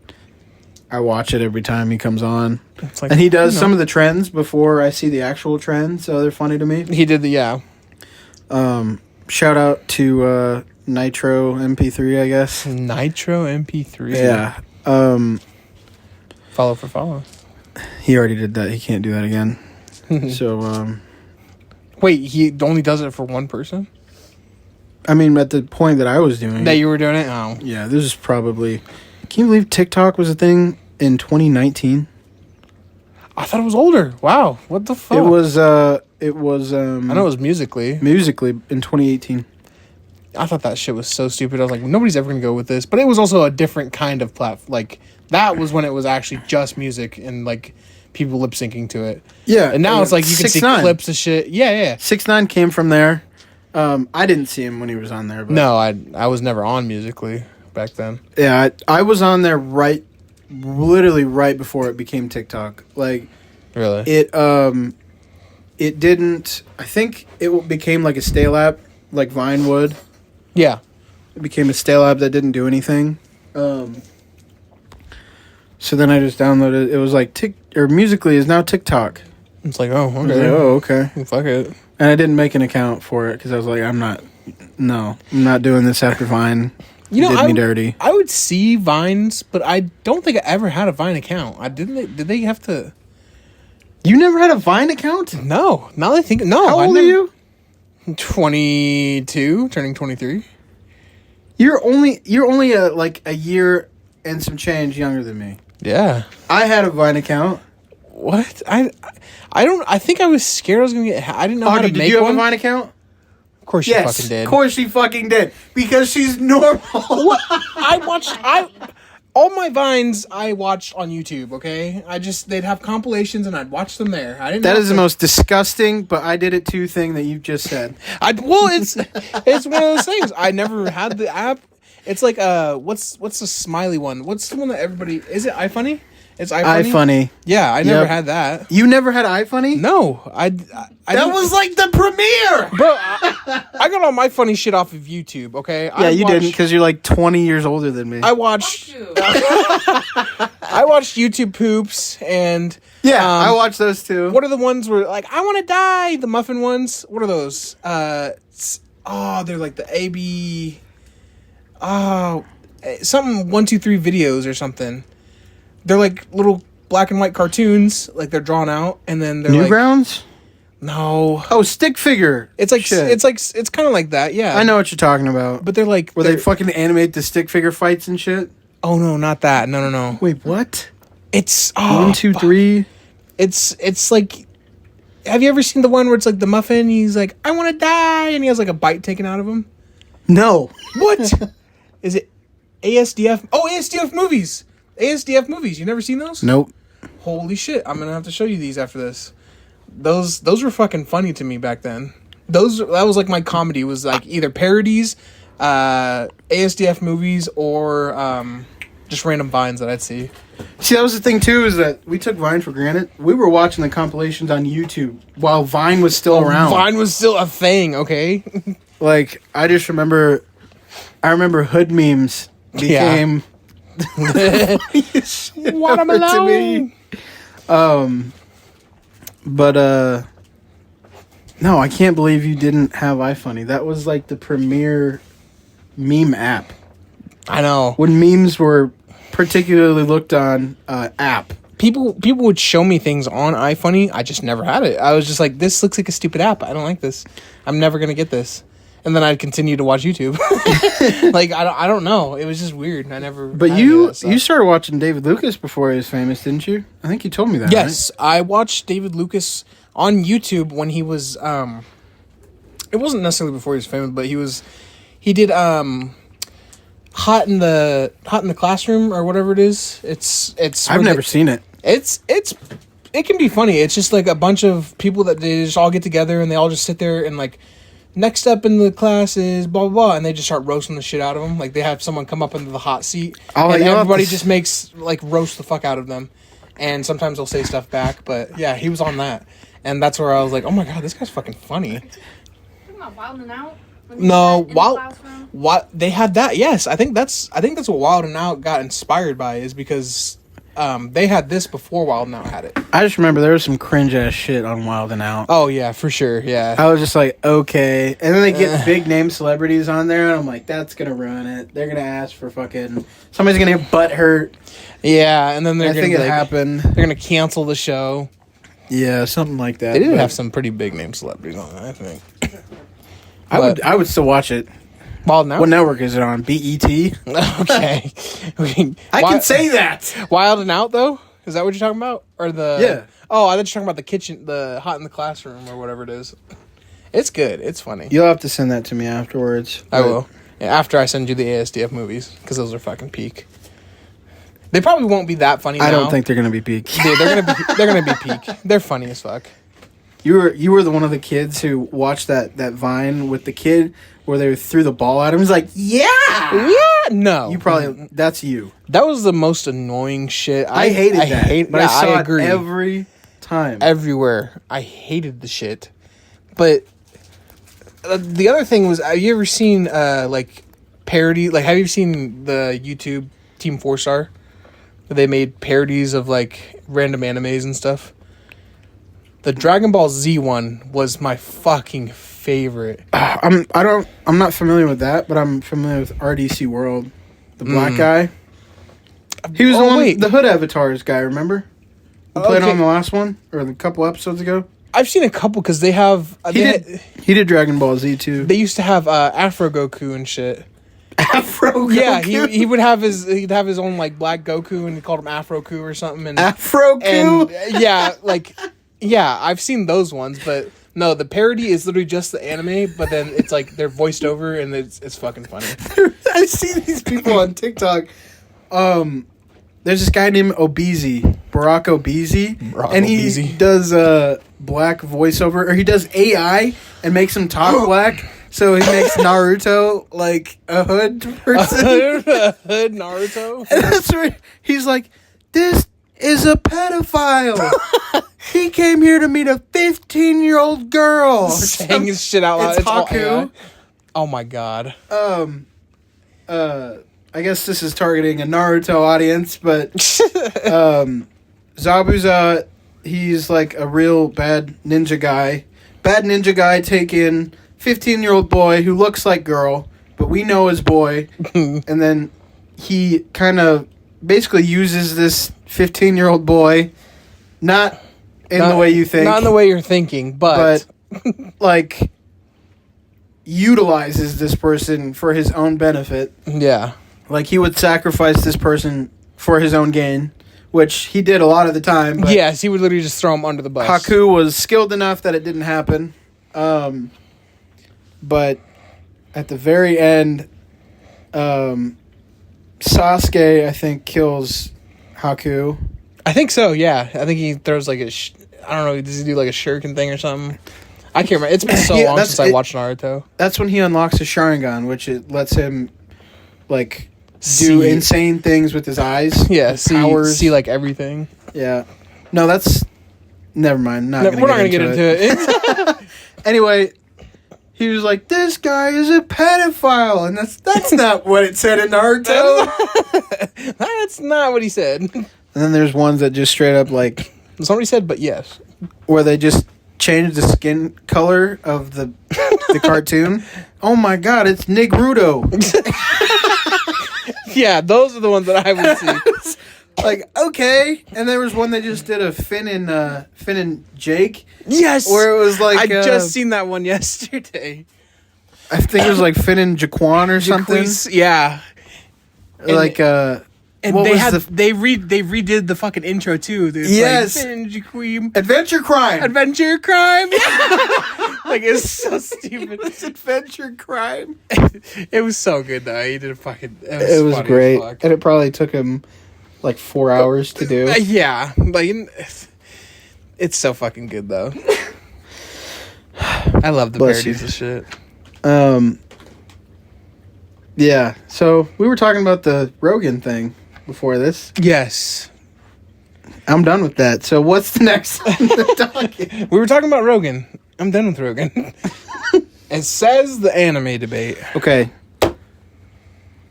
I watch it every time he comes on. Like, and he does some of the trends before I see the actual trends, so they're funny to me. He did yeah. Shout out to Nitro MP3, I guess. Nitro MP3. Yeah. Follow for follow. He already did that. He can't do that again. So wait, he only does it for one person? I mean, at the point that I was doing That it. you were doing it? Oh. Yeah, this is probably... Can you believe TikTok was a thing in 2019? I thought it was older. Wow. What the fuck? It was I know it was Musically. Musically in 2018. I thought that shit was so stupid. I was like, nobody's ever going to go with this. But it was also a different kind of platform. Like, that was when it was actually just music and, like, people lip syncing to it. Yeah. And now it's like you can see 6ix9ine. clips of shit. Yeah. 6ix9ine came from there. I didn't see him when he was on there. But No, I was never on Musically back then. Yeah, I was on there literally right before it became TikTok. Like, Really? it didn't... I think it became like a stale app, like Vine would. Yeah. It became a stale app that didn't do anything. So then I just downloaded. It was like Musically is now TikTok. It's like, oh, I was like, okay. oh, okay. Fuck it. And I didn't make an account for it because I was like, I'm not doing this after Vine. You know, did me dirty. I would see Vines, but I don't think I ever had a Vine account. Did they have to? You never had a Vine account? No. Now that I think, no. How old are you? 22, turning 23. You're only like a year and some change younger than me. Yeah. I had a Vine account. What? I don't. I think I was scared I was gonna get. I didn't know how to Did make you have one. a Vine account? Of course, you fucking did. Of course she fucking did. Because she's normal. What? All my Vines I watched on YouTube. Okay, they'd have compilations and I'd watch them there. I didn't. That is the most disgusting, but I did it too thing that you just said. It's one of those things. I never had the app. It's like what's the smiley one? What's the one that everybody is it iFunny? It's iFunny. iFunny. Yeah, I never had that. You never had iFunny? No, I That was like the premiere. bro. I got all my funny shit off of YouTube. Okay. Yeah, you didn't because you're like 20 years older than me. I watched YouTube poops and I watched those too. what are the ones where like I want to die? The muffin ones. What are those? They're like the AB. Something 1, 2, 3 videos or something. They're like little black and white cartoons, like they're drawn out, and then they're Newgrounds? No. Oh, stick figure. It's like shit. it's kind of like that, yeah. I know what you're talking about. But they're like Where they fucking animate the stick figure fights and shit? Oh no, not that. No. Wait, what? It's 1, 2, 3. It's like, have you ever seen the one where it's like the muffin? He's like, I want to die, and he has like a bite taken out of him. No. What? Is it ASDF? Oh, ASDF movies. ASDF movies. You never seen those? Nope. Holy shit! I'm gonna have to show you these after this. Those were fucking funny to me back then. That was like my comedy was like either parodies, ASDF movies, or just random Vines that I'd see. See, that was the thing too, is that we took Vine for granted. We were watching the compilations on YouTube while Vine was still around. Vine was still a thing, okay? Like, I remember hood memes became Watermelon. to me. No, I can't believe you didn't have iFunny. That was like the premier meme app. I know. When memes were particularly looked on app. People would show me things on iFunny. I just never had it. I was just like, this looks like a stupid app. I don't like this. I'm never gonna get this. And then I'd continue to watch YouTube. Like I don't know. It was just weird. I never. But had you that started watching David Lucas before he was famous, didn't you? I think you told me that. Yes, I watched David Lucas on YouTube when he was. It wasn't necessarily before he was famous, but he did Hot in the Classroom or whatever it is. It's. I've never seen it. It can be funny. It's just like a bunch of people that they just all get together and they all just sit there and like. Next up in the class is blah, blah, blah, and they just start roasting the shit out of them. Like, they have someone come up into the hot seat, and everybody just makes, like, roast the fuck out of them. And sometimes they'll say stuff back, but, yeah, he was on that. And that's where I was like, oh, my God, this guy's fucking funny. Talking about Wild 'N Out? No, what they had that, yes. I think that's what Wild 'N Out got inspired by, is because... they had this before Wild 'N Out had it. I just remember there was some cringe ass shit on Wild 'N Out. Oh yeah, for sure. Yeah. I was just like, okay. And then they get big name celebrities on there, and I'm like, that's gonna ruin it. They're gonna ask for fucking somebody's gonna get butt hurt. Yeah, and then I think it happened. They're gonna cancel the show. Yeah, something like that. They did have some pretty big name celebrities on it, I think. I would still watch it. Wild Now? What network is it on? BET? Okay. I can say that. Wild and Out, though? Is that what you're talking about? Or the... Yeah. Oh, I thought you were talking about the kitchen, the Hot in the Classroom or whatever it is. It's good. It's funny. You'll have to send that to me afterwards. I will. Yeah, after I send you the ASDF movies, because those are fucking peak. They probably won't be that funny now. I don't think they're going to be peak. Dude, they're gonna be peak. They're funny as fuck. You were one of the kids who watched that Vine with the kid where they threw the ball at him. He's like, yeah! No. You probably... That's you. That was the most annoying shit. I hated that. But I saw agree. it every time. Everywhere. I hated the shit. But the other thing was, have you ever seen, like, parody... Like, have you seen the YouTube Team 4-Star? They made parodies of, like, random animes and stuff. The Dragon Ball Z one was my fucking favorite. I'm not familiar with that, but I'm familiar with RDC World. The black guy. He was the Hood Avatars guy, remember? Who played on the last one? Or a couple episodes ago? I've seen a couple because they have... He did Dragon Ball Z too. They used to have Afro Goku and shit. Afro Goku? Yeah, he'd have his own like black Goku and he called him Afro Ku or something. And, Afro Ku? And yeah, I've seen those ones, but no, the parody is literally just the anime, but then it's like they're voiced over and it's fucking funny. I see these people on TikTok. There's this guy named Obeezy, Barack Obeezy, and he does black voiceover, or he does AI and makes him talk black. So he makes Naruto like a hood person. A hood Naruto? And that's where he's like, this is a pedophile. He came here to meet a 15-year-old girl. Saying his shit out loud. It's Haku. Oh my god. I guess this is targeting a Naruto audience, but Zabuza, he's like a real bad ninja guy. Bad ninja guy taking 15-year-old boy who looks like girl, but we know is boy. And then he kind of basically uses this 15-year-old boy, not in the way you think. Not in the way you're thinking, but like, utilizes this person for his own benefit. Yeah. Like, he would sacrifice this person for his own gain, which he did a lot of the time. But yes, he would literally just throw him under the bus. Haku was skilled enough that it didn't happen. But at the very end, Sasuke, I think, kills Haku. I think so, yeah. I think he throws like I don't know, does he do like a shuriken thing or something? I can't remember. It's been so long since I watched Naruto. That's when he unlocks his Sharingan, which it lets him, like, do insane things with his eyes. Yeah, see like everything. Yeah. No, that's... Never mind. We're not going to get into it. Anyway, he was like, this guy is a pedophile. And that's not what it said in Naruto. That's not what he said. And then there's ones that just straight up, like... Somebody said, but yes. Where they just changed the skin color of the cartoon. Oh my god, it's Nigrudo. Yeah, those are the ones that I would see. Like, okay. And there was one that just did a Finn and Jake. Yes. Where it was like... I just seen that one yesterday. I think it was like Finn and Jaquan or something. Yeah. Like, and they redid the fucking intro too. Dude. Yes. Like, Adventure Crime. Adventure Crime. Like, it's so stupid. It's Adventure Crime. It was so good though. He did a fucking... It was great. And it probably took him like 4 hours to do. Yeah. Like, it's so fucking good though. I love the parodies of shit. Yeah. So we were talking about the Rogan thing before this. Yes. I'm done with that. So what's the next thing we're talking? We were talking about Rogan. I'm done with Rogan. It says the anime debate. Okay.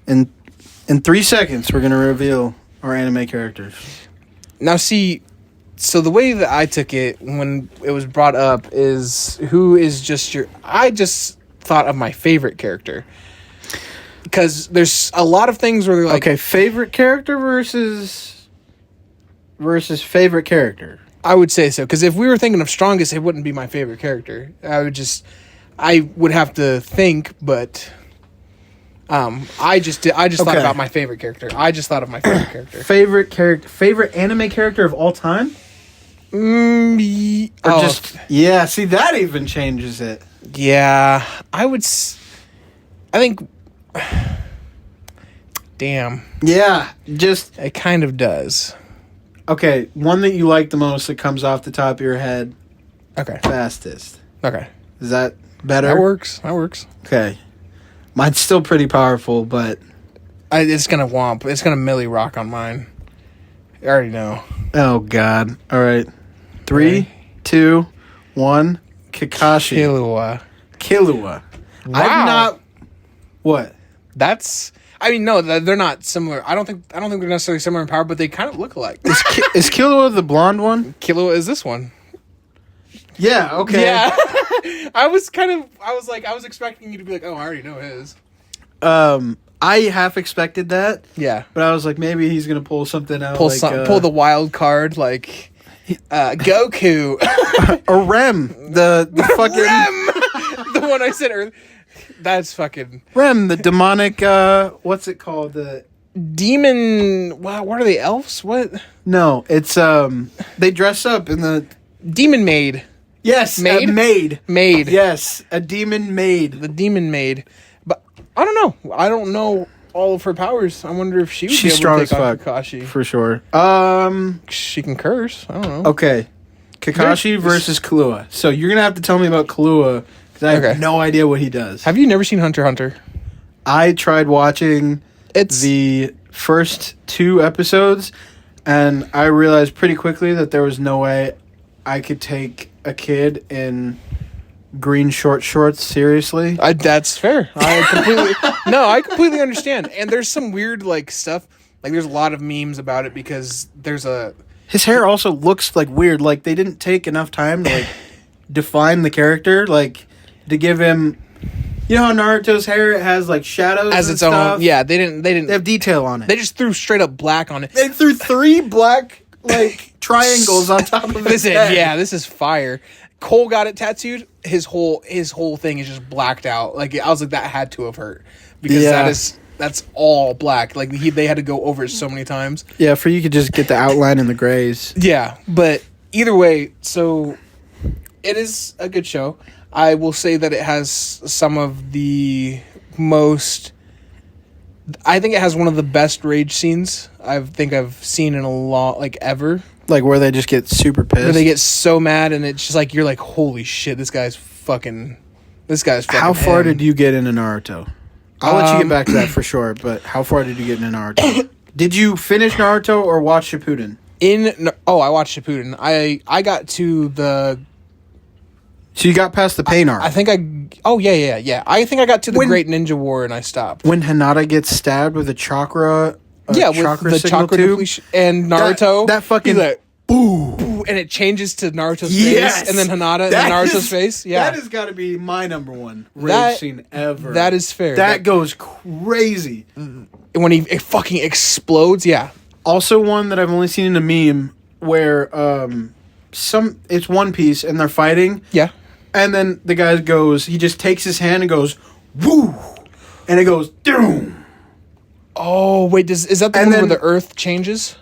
In 3 seconds, we're going to reveal our anime characters. Now, see, so the way that I took it when it was brought up is who is just your... I just thought of my favorite character. Because there's a lot of things where they're like... Okay, favorite character versus favorite character. I would say so. Because if we were thinking of strongest, it wouldn't be my favorite character. I would have to think, but... I just thought Okay. about my favorite character. I just thought of my favorite character. Favorite anime character of all time? Or Or just yeah, see that even changes it. yeah, I think damn, Yeah, just it kind of does. okay, one that you like the most that comes off the top of your head Okay. fastest. Okay. Is that better? That works. Okay. Mine's still pretty powerful, but It's gonna womp. It's gonna Millie Rock on mine. I already know. oh god. All right. 3, Ready? 2, 1. Kakashi. Killua. Wow. I've not. What? That's. I mean, no, they're not similar. I don't think they're necessarily similar in power, but they kind of look alike. Is Killua the blonde one? Killua is this one. Yeah. Okay. Yeah. I was expecting you to be like, oh, I already know his. I half expected that, Yeah. but I was like, maybe he's gonna pull something out. Pull like, pull the wild card like Goku. or Rem, the fucking Rem! The one I said earlier. That's fucking Rem, the demonic. What's it called? The demon. Wow, what are they? Elves? What? no, it's they dress up in the Demon maid. yes, Maid? a maid. Maid. Yes, a demon maid. The demon maid. But I don't know. I don't know all of her powers. I wonder if she would She's be able strong to as take on fuck Kakashi. for sure. She can curse. I don't know. Okay, Kakashi versus Killua. So you're gonna have to tell me about Killua because I have Okay. no idea what he does. Have you never seen Hunter x Hunter? I tried watching It's the first 2 episodes, and I realized pretty quickly that there was no way I could take a kid in green short shorts seriously. That's fair. I completely understand. And there's some weird like stuff. Like there's a lot of memes about it because there's a His hair also looks like weird. Like they didn't take enough time to like define the character, like to give him. You know how Naruto's hair has like shadows as and its stuff? own. Yeah, they didn't. They have detail on it. They just threw straight up black on it. They threw 3 black like triangles on top of his Listen, head. yeah, this is fire. Cole got it tattooed. His whole thing is just blacked out. Like I was like, that had to have hurt because Yeah. that's all black. Like they had to go over it so many times. Yeah, for you could just get the outline and the grays. Yeah, but either way, so it is a good show. I will say that it has some of the most. I think it has one of the best rage scenes I've seen in a long ever. Like where they just get super pissed. Where they get so mad and it's just like you're like, holy shit, this guy's fucking. How far him. did you get into Naruto? I'll let you get back to that for sure, but how far did you get into Naruto? Did you finish Naruto or watch Shippuden? I watched Shippuden. I got to the. So you got past the pain arc. I think yeah. I think I got to the Great Ninja War and I stopped. When Hinata gets stabbed with a chakra. With the chakra tube, depletion and Naruto. That fucking he's like, boo. boo, and it changes to Naruto's Yes! face, and then Hinata and That Naruto's is- face. Yeah, That has got to be my number one rage That- scene ever. that is fair. That goes crazy. when it fucking explodes. Yeah, Also, one that I've only seen in a meme where it's One Piece and they're fighting, yeah. and then the guy he just takes his hand and goes, woo, and it goes, doom. Oh wait, is that the And one where then- the Earth changes?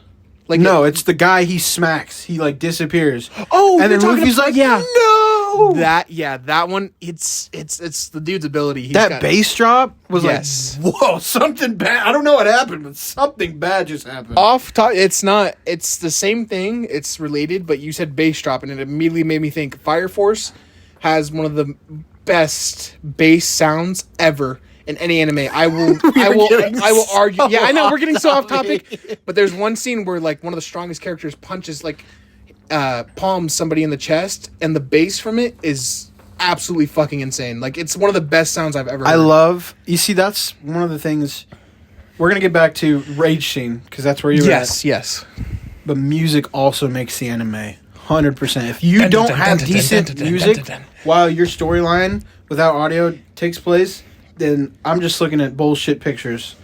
Like No, it's the guy he smacks. He like disappears. Oh, and then you're talking Luffy's about- like, yeah. no. that one. It's the dude's ability. He's That got- bass drop was Yes. like, whoa, something bad. I don't know what happened, but something bad just happened. Off top, it's not. It's the same thing. It's related, but you said bass drop, and it immediately made me think Fire Force has one of the best bass sounds ever in any anime. I will argue. so Yeah, I know we're getting so off off topic. topic, but there's one scene where like one of the strongest characters punches palms somebody in the chest, and the bass from it is absolutely fucking insane. Like it's one of the best sounds I've ever heard. You see, that's one of the things. We're going to get back to rage scene, because that's where you're at. Yes. But music also makes the anime 100%. If you don't have decent music while your storyline without audio takes place, then I'm just looking at bullshit pictures.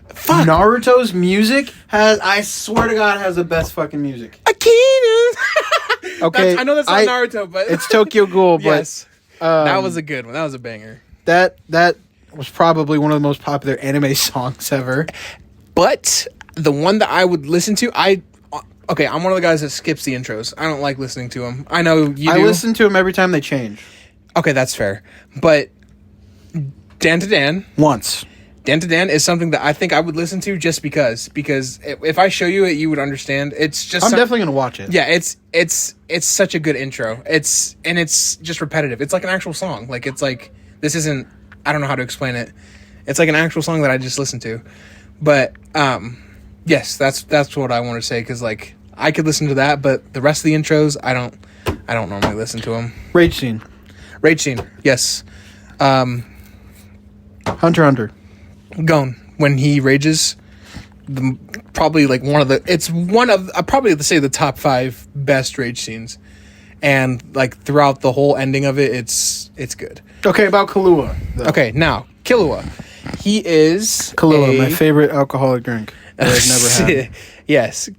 Fuck. Naruto's music I swear to God, has the best fucking music. Akinu. Okay, I know that's not Naruto, but it's Tokyo Ghoul, but yes, that was a good one. That was a banger. that was probably one of the most popular anime songs ever. But the one that I would listen to, I'm one of the guys that skips the intros. I don't like listening to them. I know you do. I listen to them every time they change. Okay, that's fair. But Dan to Dan. Once. Dan to Dan is something that I think I would listen to just because if I show you it, you would understand. It's just I'm definitely gonna watch it. Yeah, it's such a good intro. It's just repetitive. It's like an actual song. Like it's like this isn't. I don't know how to explain it. It's like an actual song that I just listened to. But yes, that's what I want to say because like I could listen to that, but the rest of the intros I don't normally listen to them. Rage scene, yes. Hunter x Hunter. Gon, when he rages, probably like it's one of probably to say the top 5 best rage scenes, and like throughout the whole ending of it, it's good. Okay, about Kahlua. Though. Okay, now Killua, he is Kahlua, my favorite alcoholic drink that I've never had. Yes,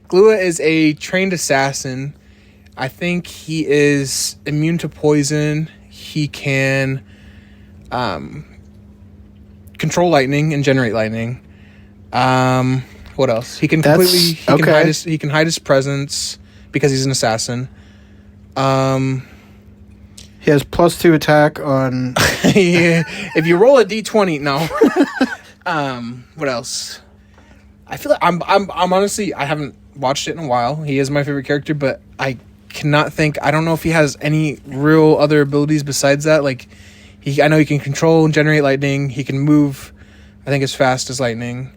Kahlua is a trained assassin. I think he is immune to poison. He can control lightning and generate lightning. What else? He can he can hide his presence because he's an assassin. He has +2 attack on. If you roll a d20, no. What else? I feel like I'm honestly I haven't watched it in a while. He is my favorite character, but I cannot think. I don't know if he has any real other abilities besides that. Like. I know he can control and generate lightning. He can move, I think, as fast as lightning.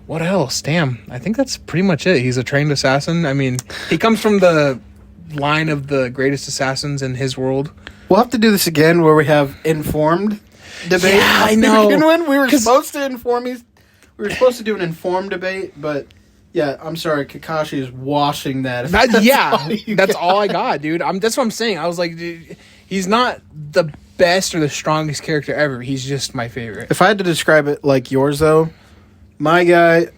What else? Damn, I think that's pretty much it. He's a trained assassin. I mean, he comes from the line of the greatest assassins in his world. We'll have to do this again where we have informed debate. Yeah, I know. We were supposed to We were supposed to do an informed debate, but... Yeah, I'm sorry. Kakashi is washing that. That's all I got, dude. That's what I'm saying. I was like, dude, he's not the best or the strongest character ever. He's just my favorite. If I had to describe it like yours, though, my guy,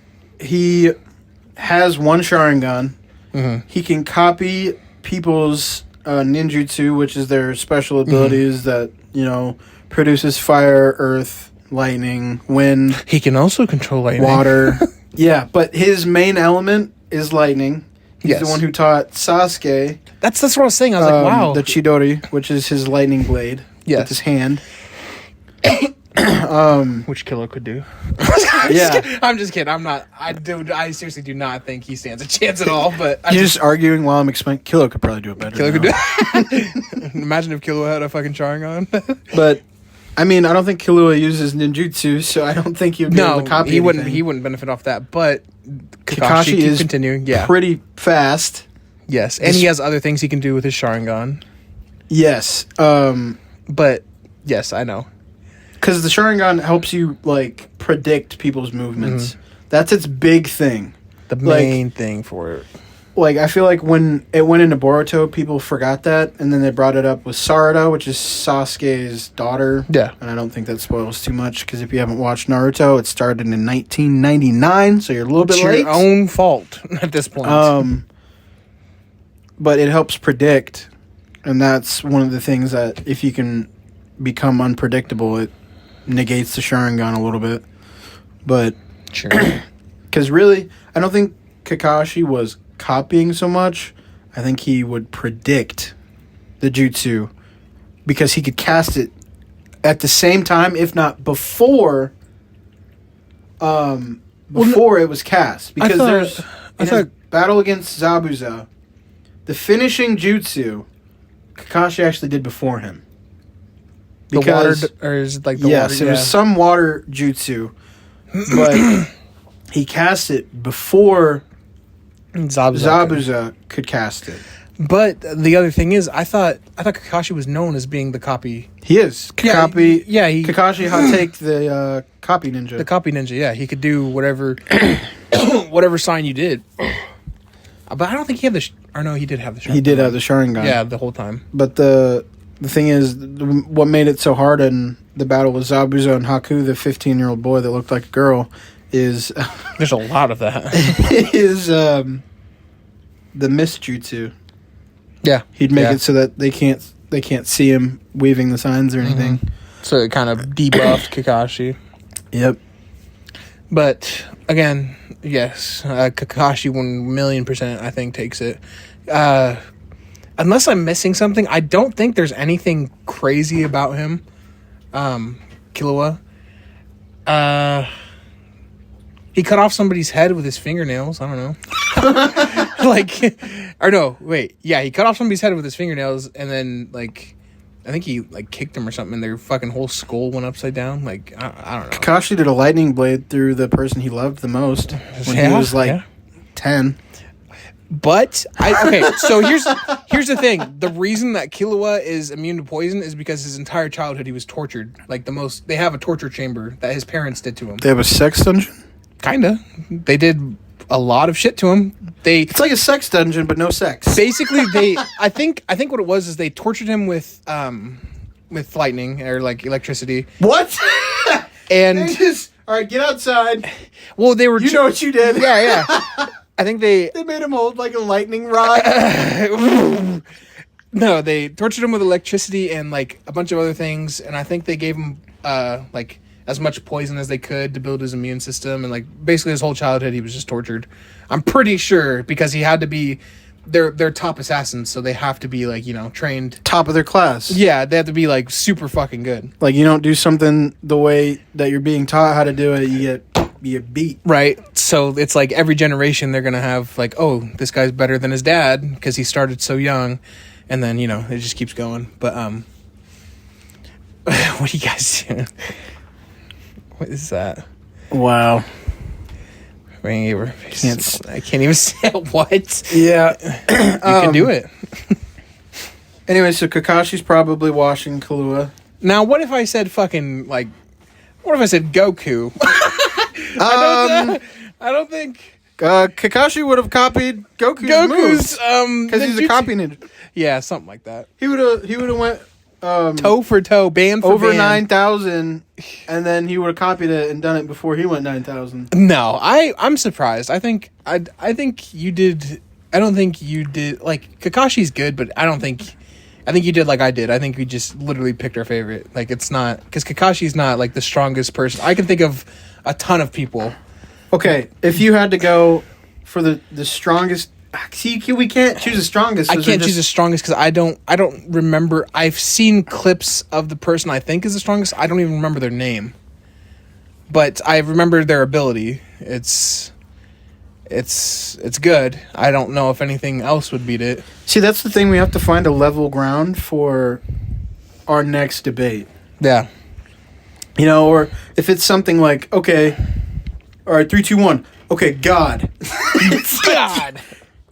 he has one Sharingan. Mm-hmm. He can copy people's ninjutsu, which is their special abilities that, produces fire, earth, lightning, wind. He can also control lightning. Water. Yeah, but his main element is lightning. He's the one who taught Sasuke. That's what I was saying. I was like, wow. The Chidori, which is his lightning blade. Yes. With his hand. Which Killer could do. I'm just kidding. I'm not. I seriously do not think he stands a chance at all. But you're just arguing while I'm explaining. Killer could probably do it better. Killer could do it. Imagine if Killua had a fucking Sharingan. But I mean, I don't think Killua uses ninjutsu, so I don't think he would be able to copy anything. He wouldn't benefit off that. But Kakashi is continuing. Yeah, pretty fast. Yes, and he has other things he can do with his Sharingan. Yes, but yes, I know. Because the Sharingan helps you like predict people's movements. Mm-hmm. That's its big thing. The main thing for it. Like, I feel like when it went into Boruto, people forgot that, and then they brought it up with Sarada, which is Sasuke's daughter. Yeah. And I don't think that spoils too much, because if you haven't watched Naruto, it started in 1999, so you're a little bit late. It's your own fault at this point. But it helps predict, and that's one of the things that if you can become unpredictable, it negates the Sharingan a little bit. But, sure. Because really, I don't think Kakashi was copying so much. I think he would predict the jutsu because he could cast it at the same time, if not before it was cast. Because in his battle against Zabuza, the finishing jutsu Kakashi actually did before him. Because the water, or is it like the yes, water? It was some water jutsu, but he cast it before Zabuza could cast it. But the other thing is, I thought Kakashi was known as being the copy. He is. Kakashi hot take the copy ninja. The copy ninja, yeah. He could do whatever whatever sign you did. But I don't think he had he did have the Sharingan. He did have the Sharingan. Yeah, the whole time. But the thing is, what made it so hard in the battle with Zabuza and Haku, the 15-year-old boy that looked like a girl, is... There's a lot of that. is the mist jutsu. Yeah. He'd make it so that they can't they can't see him waving the signs or anything. So it kind of debuffed Kakashi. Yep. But again, yes, Kakashi 1,000,000% I think takes it. Unless I'm missing something, I don't think there's anything crazy about him. Killua. He cut off somebody's head with his fingernails. I don't know. He cut off somebody's head with his fingernails, and then I think he kicked him or something, and their fucking whole skull went upside down. I don't know. Kakashi did a lightning blade through the person he loved the most when he was 10. But so here's the thing. The reason that Killua is immune to poison is because his entire childhood he was tortured. They have a torture chamber that his parents did to him. They have a sex dungeon? Kinda. They did a lot of shit to him. It's like a sex dungeon, but no sex. Basically, I think what it was is they tortured him with lightning or electricity. What? And all right, get outside. Well, they were. You know what you did? Yeah. I think they made him hold like a lightning rod. No, they tortured him with electricity and a bunch of other things, and I think they gave him as much poison as they could to build his immune system, and basically his whole childhood he was just tortured. I'm pretty sure because he had to be they're top assassins, so they have to be trained Top of their class. Yeah, they have to be super fucking good. You don't do something the way that you're being taught how to do it, you get beat. Right. So it's every generation they're gonna have oh, this guy's better than his dad because he started so young, and then it just keeps going. But what do you guys do? What is that? Wow. I can't even say what. Yeah. You can do it. Anyway, so Kakashi's probably washing Killua. Now, what if I said fucking what if I said Goku? I don't think Kakashi would have copied Goku's moves because he's a copy ninja. Yeah, something like that. He would have went toe for toe, band for over band. 9,000, and then he would have copied it and done it before he went 9,000. No, I'm surprised. I think you did. I don't think you did. Kakashi's good, but I think you did like I did. I think we just literally picked our favorite. It's not because Kakashi's not the strongest person. I can think of a ton of people. Okay, if you had to go for the strongest. See, we can't choose the strongest. I can't choose the strongest because I don't remember. I've seen clips of the person I think is the strongest. I don't even remember their name, but I remember their ability. It's good. I don't know if anything else would beat it. See, that's the thing. We have to find a level ground for our next debate. Yeah. Or if it's something okay, all right, 3, 2, 1. Okay, God. God.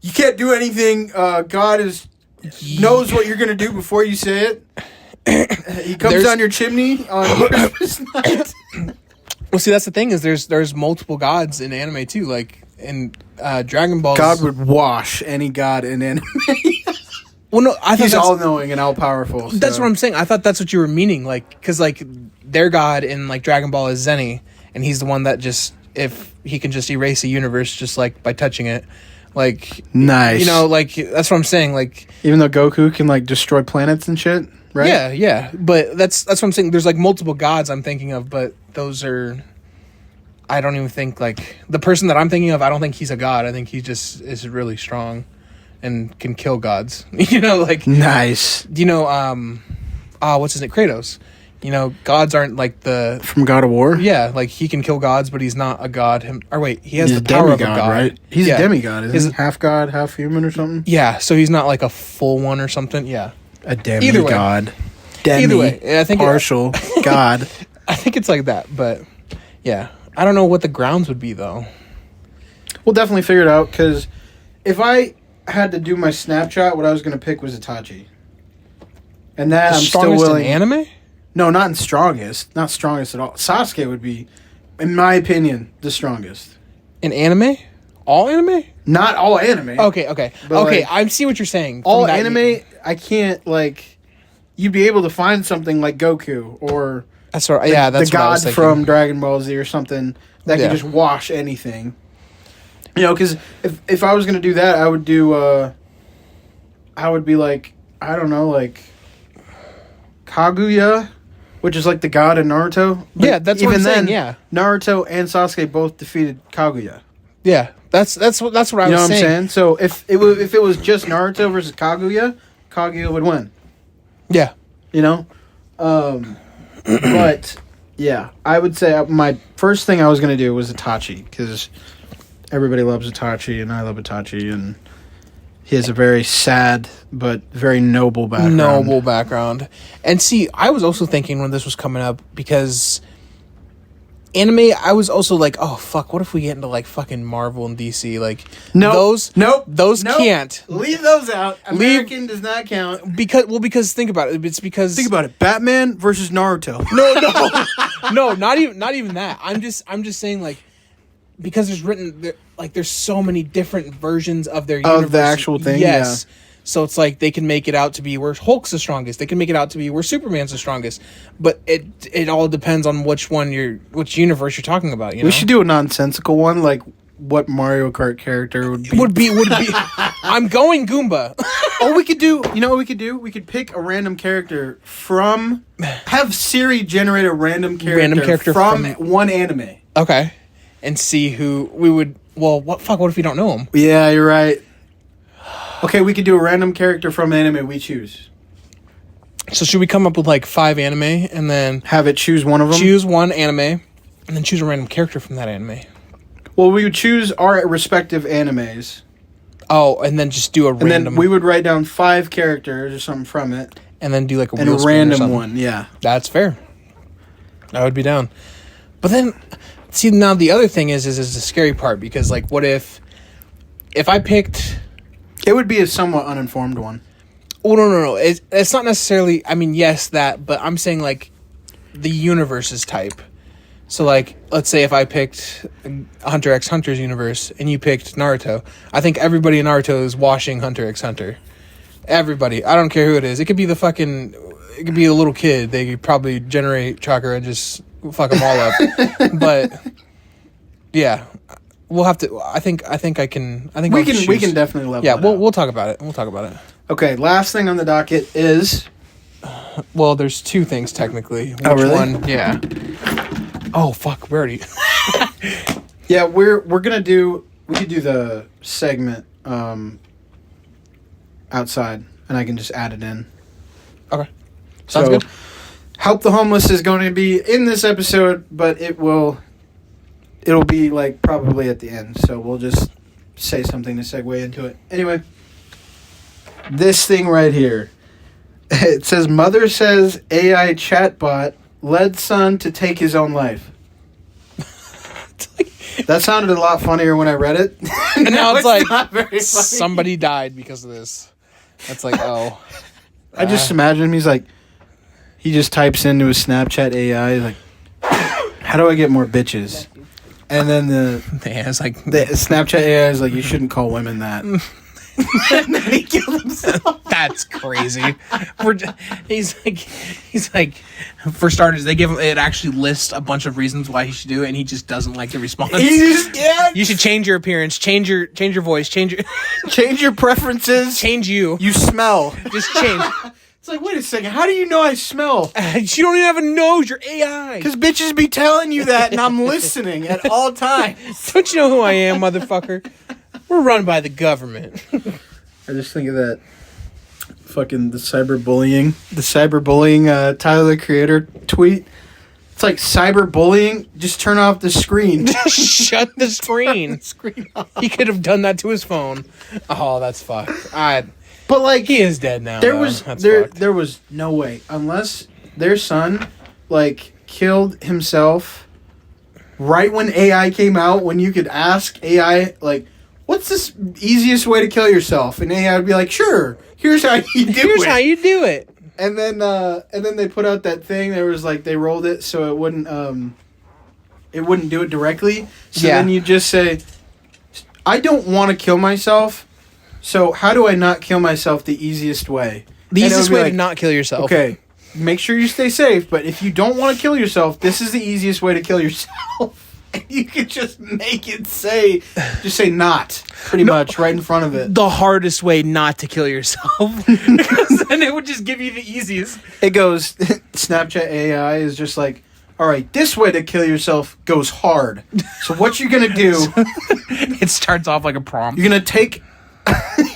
You can't do anything. God knows what you're gonna do before you say it. He comes down your chimney on Christmas night. Well, see, that's the thing is there's multiple gods in anime too. In Dragon Ball, God would wash any god in anime. Well, no, I thought he's all knowing and all powerful. So. That's what I'm saying. I thought that's what you were meaning, because their god in Dragon Ball is Zenny, and he's the one that just if he can just erase a universe just by touching it. Nice. That's what I'm saying. Even though Goku can destroy planets and shit, right? Yeah. But that's what I'm saying. There's multiple gods I'm thinking of, but those are. I don't even think the person that I'm thinking of. I don't think he's a god. I think he just is really strong, and can kill gods. Nice. What's his name? Kratos. Gods aren't the from God of War. Yeah, he can kill gods, but he's not a god. He has the power of a god, right? He's a demigod, isn't he? Half god, half human, or something. Yeah, so he's not a full one or something. Yeah, a demigod. Either way, I think partial god. I think it's like that, but yeah, I don't know what the grounds would be though. We'll definitely figure it out because if I had to do my Snapchat, what I was going to pick was Itachi, and that I'm still willing. In anime. No, not in strongest. Not strongest at all. Sasuke would be, in my opinion, the strongest. In anime? All anime? Not all anime. Okay. But I see what you're saying. All anime, I can't, you'd be able to find something like Goku or that's what I was god thinking. from Dragon Ball Z or something that could just wash anything. Because if I was going to do that, I would do, I would be I don't know, Kaguya, which is like the god in Naruto. But Yeah, that's what I'm saying, yeah. Naruto and Sasuke both defeated Kaguya. Yeah, that's what I was saying. You know what I'm saying? So if it was just Naruto versus Kaguya, Kaguya would win. Yeah. You know? But, yeah, I would say my first thing I was going to do was Itachi, because everybody loves Itachi, and I love Itachi, and he has a very sad but very noble background. And see, I was also thinking when this was coming up, because anime, I was also like, oh, fuck, what if we get into, like, fucking Marvel and DC? Like, those can't. Leave those out. American does not count. Because think about it. It's because... Think about it. Batman versus Naruto. No, not even that. I'm just saying, like, because there's so many different versions of their universe. Of the actual thing, yes. yeah. So it's like they can make it out to be where Hulk's the strongest. They can make it out to be where Superman's the strongest. But it all depends on which universe you're talking about. You know? We should do a nonsensical one, like what Mario Kart character would be. Would be. I'm going Goomba. Oh, we could do. You know what we could do? We could pick a random character from. Have Siri generate a random character from one anime. Okay, and see who we would. Well, what if we don't know him? Yeah, you're right. Okay, we could do a random character from anime we choose. So should we come up with like 5 anime and then have it choose one of them? Choose one anime and then choose a random character from that anime. Well, we would choose our respective animes. Oh, and then just do a random. And then we would write down 5 characters or something from it. And then do like a random one, yeah. That's fair. I would be down. But then, see, now the other thing is the scary part, because like, what if I picked... It would be a somewhat uninformed one. Oh, no. It's not necessarily... I mean, yes, that, but I'm saying, like, the universe's type. So, like, let's say if I picked Hunter x Hunter's universe and you picked Naruto, I think everybody in Naruto is washing Hunter x Hunter. Everybody. I don't care who it is. It could be it could be a little kid. They could probably generate chakra and just fuck them all up. But, yeah. We'll have to. I think we can definitely level. Yeah, we'll talk about it. Okay, last thing on the docket is. Well, there's 2 things technically. Oh, really? One? Yeah. Oh fuck, we're already. Yeah, we're gonna do. We could do the segment outside, and I can just add it in. Okay. Sounds good. Help the Homeless is going to be in this episode, but it'll be like probably at the end, so we'll just say something to segue into it. Anyway, this thing right here, it says, mother says AI chatbot led son to take his own life. That sounded a lot funnier when I read it. And now it's like, not very funny. Somebody died because of this. That's like, oh. I just imagine him, he's like, he just types into his Snapchat AI, like, how do I get more bitches? And then the Snapchat AI is like, you shouldn't call women that. And then he killed himself. That's crazy. He's like, for starters, they give him, it actually lists a bunch of reasons why he should do it, and he just doesn't like the response. You should change your appearance, change your voice, change your preferences, change you. You smell. Just change. It's like, wait a second, how do you know I smell? You don't even have a nose, you're AI. Because bitches be telling you that, and I'm listening at all times. Don't you know who I am, motherfucker? We're run by the government. I just think of that fucking the cyberbullying Tyler the Creator tweet. It's like cyberbullying. Just turn off the screen. Shut the screen. The screen off. He could have done that to his phone. Oh, that's fucked. But like, he is dead now. There was no way, unless their son like killed himself right when AI came out, when you could ask AI like, what's this easiest way to kill yourself? And AI would be like, sure, here's how you do it. And then they put out that thing. There was like, they rolled it so it wouldn't do it directly. So then you just say, I don't want to kill myself. So how do I not kill myself the easiest way? The easiest way to not kill yourself. Okay, make sure you stay safe. But if you don't want to kill yourself, this is the easiest way to kill yourself. and you could just make it say not, pretty much, right in front of it. The hardest way not to kill yourself. Because then it would just give you the easiest. It goes, Snapchat AI is just like, all right, this way to kill yourself goes hard. So what you're going to do... It starts off like a prompt. You're going to take...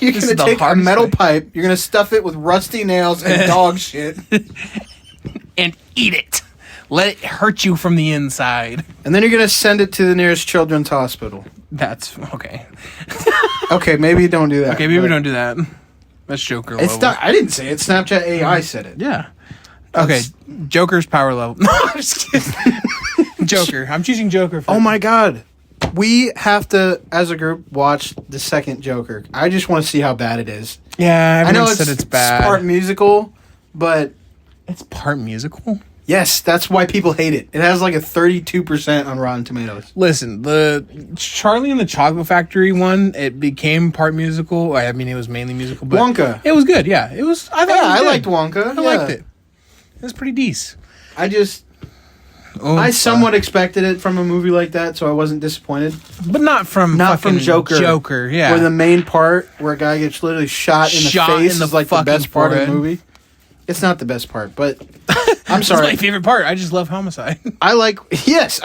You're going to take a metal pipe, you're going to stuff it with rusty nails and dog shit. And eat it. Let it hurt you from the inside. And then you're going to send it to the nearest children's hospital. That's okay. Okay, maybe don't do that. Okay, maybe don't do that. That's Joker level. It's not, I didn't say it. Snapchat AI said it. Yeah. Okay, Joker's power level. No, I'm just kidding. Joker. I'm choosing Joker. Oh my god. We have to, as a group, watch the second Joker. I just want to see how bad it is. Yeah, I know everyone said it's bad. It's part musical, but... It's part musical? Yes, that's why people hate it. It has like a 32% on Rotten Tomatoes. Listen, the Charlie and the Chocolate Factory one, it became part musical. I mean, it was mainly musical, but Wonka. It was good. Yeah, it was. I thought. Yeah, it was I good. liked Wonka. I liked it. It was pretty decent. I somewhat expected it from a movie like that, so I wasn't disappointed. But not from Joker. Joker, yeah. Where the main part, where a guy gets literally shot in the face, is like the best part of the movie. It's not the best part, but I'm sorry. It's my favorite part. I just love homicide. I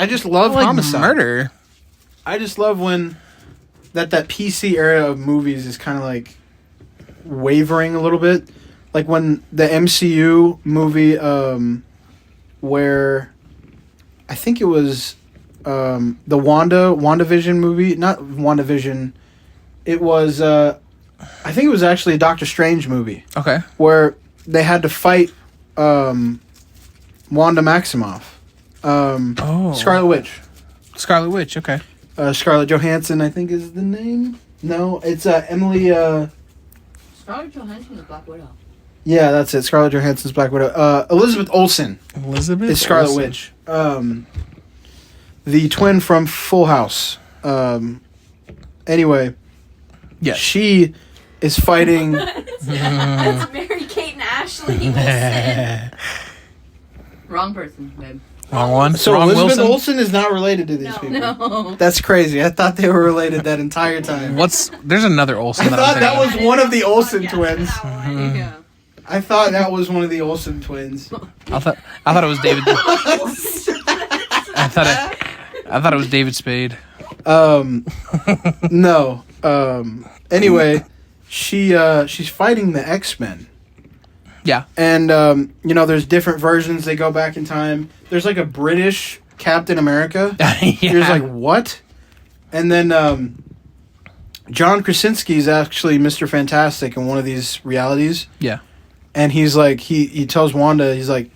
just love homicide. Murder. I just love when that PC era of movies is kind of like wavering a little bit. Like when the MCU movie, where I think it was the WandaVision movie, not WandaVision. It was I think it was actually a Doctor Strange movie. Okay. Where they had to fight Wanda Maximoff. Scarlet Witch. Scarlet Witch, okay. Scarlett Johansson, I think is the name. No, it's Emily... Scarlett Johansson is Black Widow. Yeah, that's it. Scarlett Johansson's Black Widow. Elizabeth Olsen is Scarlet Witch. The twin from Full House. Anyway, yes. She is fighting... That's Mary-Kate and Ashley Olsen. Wrong person, babe. Wrong one. So Wrong Elizabeth Wilson? Olsen is not related to these people. No. That's crazy. I thought they were related that entire time. There's another Olsen. I thought that was one of the Olsen Yes, twins. yeah. I thought that was one of the Olsen twins. I thought it was David. I thought it was David Spade. No. Anyway, she's fighting the X-Men. Yeah. And there's different versions. They go back in time. There's like a British Captain America. Yeah. You're just like, what? And then John Krasinski is actually Mr. Fantastic in one of these realities. Yeah. And he's like, he tells Wanda, he's like,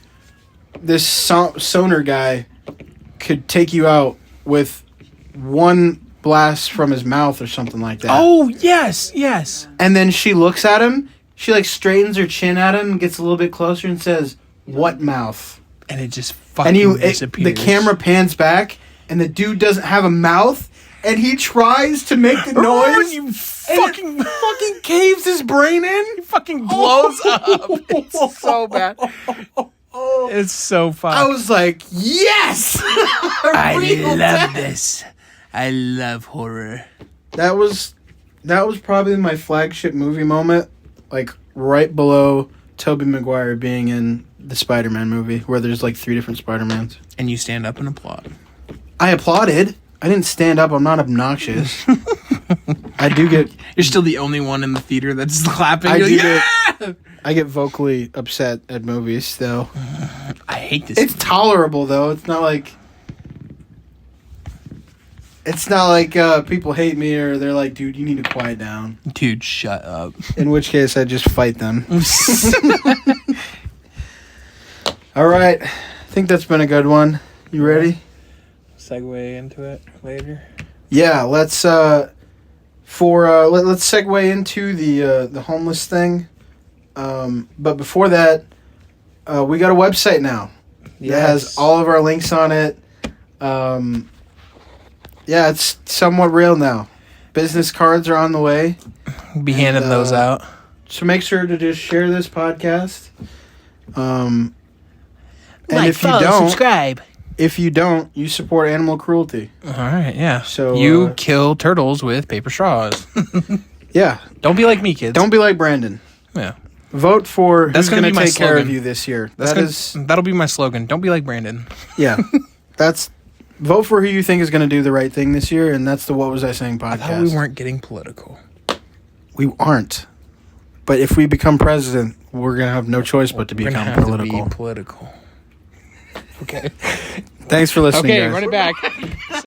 this sonar guy could take you out with one blast from his mouth or something like that. Oh, yes. And then she looks at him, she like straightens her chin at him, gets a little bit closer and says, what mouth? And it just fucking disappears. The camera pans back and the dude doesn't have a mouth and he tries to make the noise. You fucking caves his brain in. He fucking blows up. It's so bad. It's so fun. I was like, yes! I love this. I love horror. That was probably my flagship movie moment, like right below Tobey Maguire being in the Spider-Man movie, where there's like 3 different Spider-Mans. And you stand up and applaud. I applauded. I didn't stand up. I'm not obnoxious. I do get... You're still the only one in the theater that's clapping. I get vocally upset at movies, though. I hate this. It's tolerable, though. It's not like people hate me or they're like, dude, you need to quiet down. Dude, shut up. In which case, I just fight them. All right. I think that's been a good one. You ready? Segue into it later. Yeah, let's segue into the homeless thing. But before that, we got a website now. Yes. That has all of our links on it. Yeah, it's somewhat real now. Business cards are on the way. Be handing those out. So make sure to just share this podcast. And like, if you follow, don't, subscribe. if you don't, you support animal cruelty. All right, yeah. So, you kill turtles with paper straws. Yeah. Don't be like me, kids. Don't be like Brandon. Yeah. Vote for That's who's gonna going to be my take care of slogan. you this year. That's that'll be my slogan. Don't be like Brandon. Yeah. Vote for who you think is going to do the right thing this year, and that's the What Was I Saying podcast. I thought we weren't getting political. We aren't. But if we become president, we're going to have no choice but to We're gonna become have political. to be political. Okay. Thanks for listening, Okay, guys. run it back.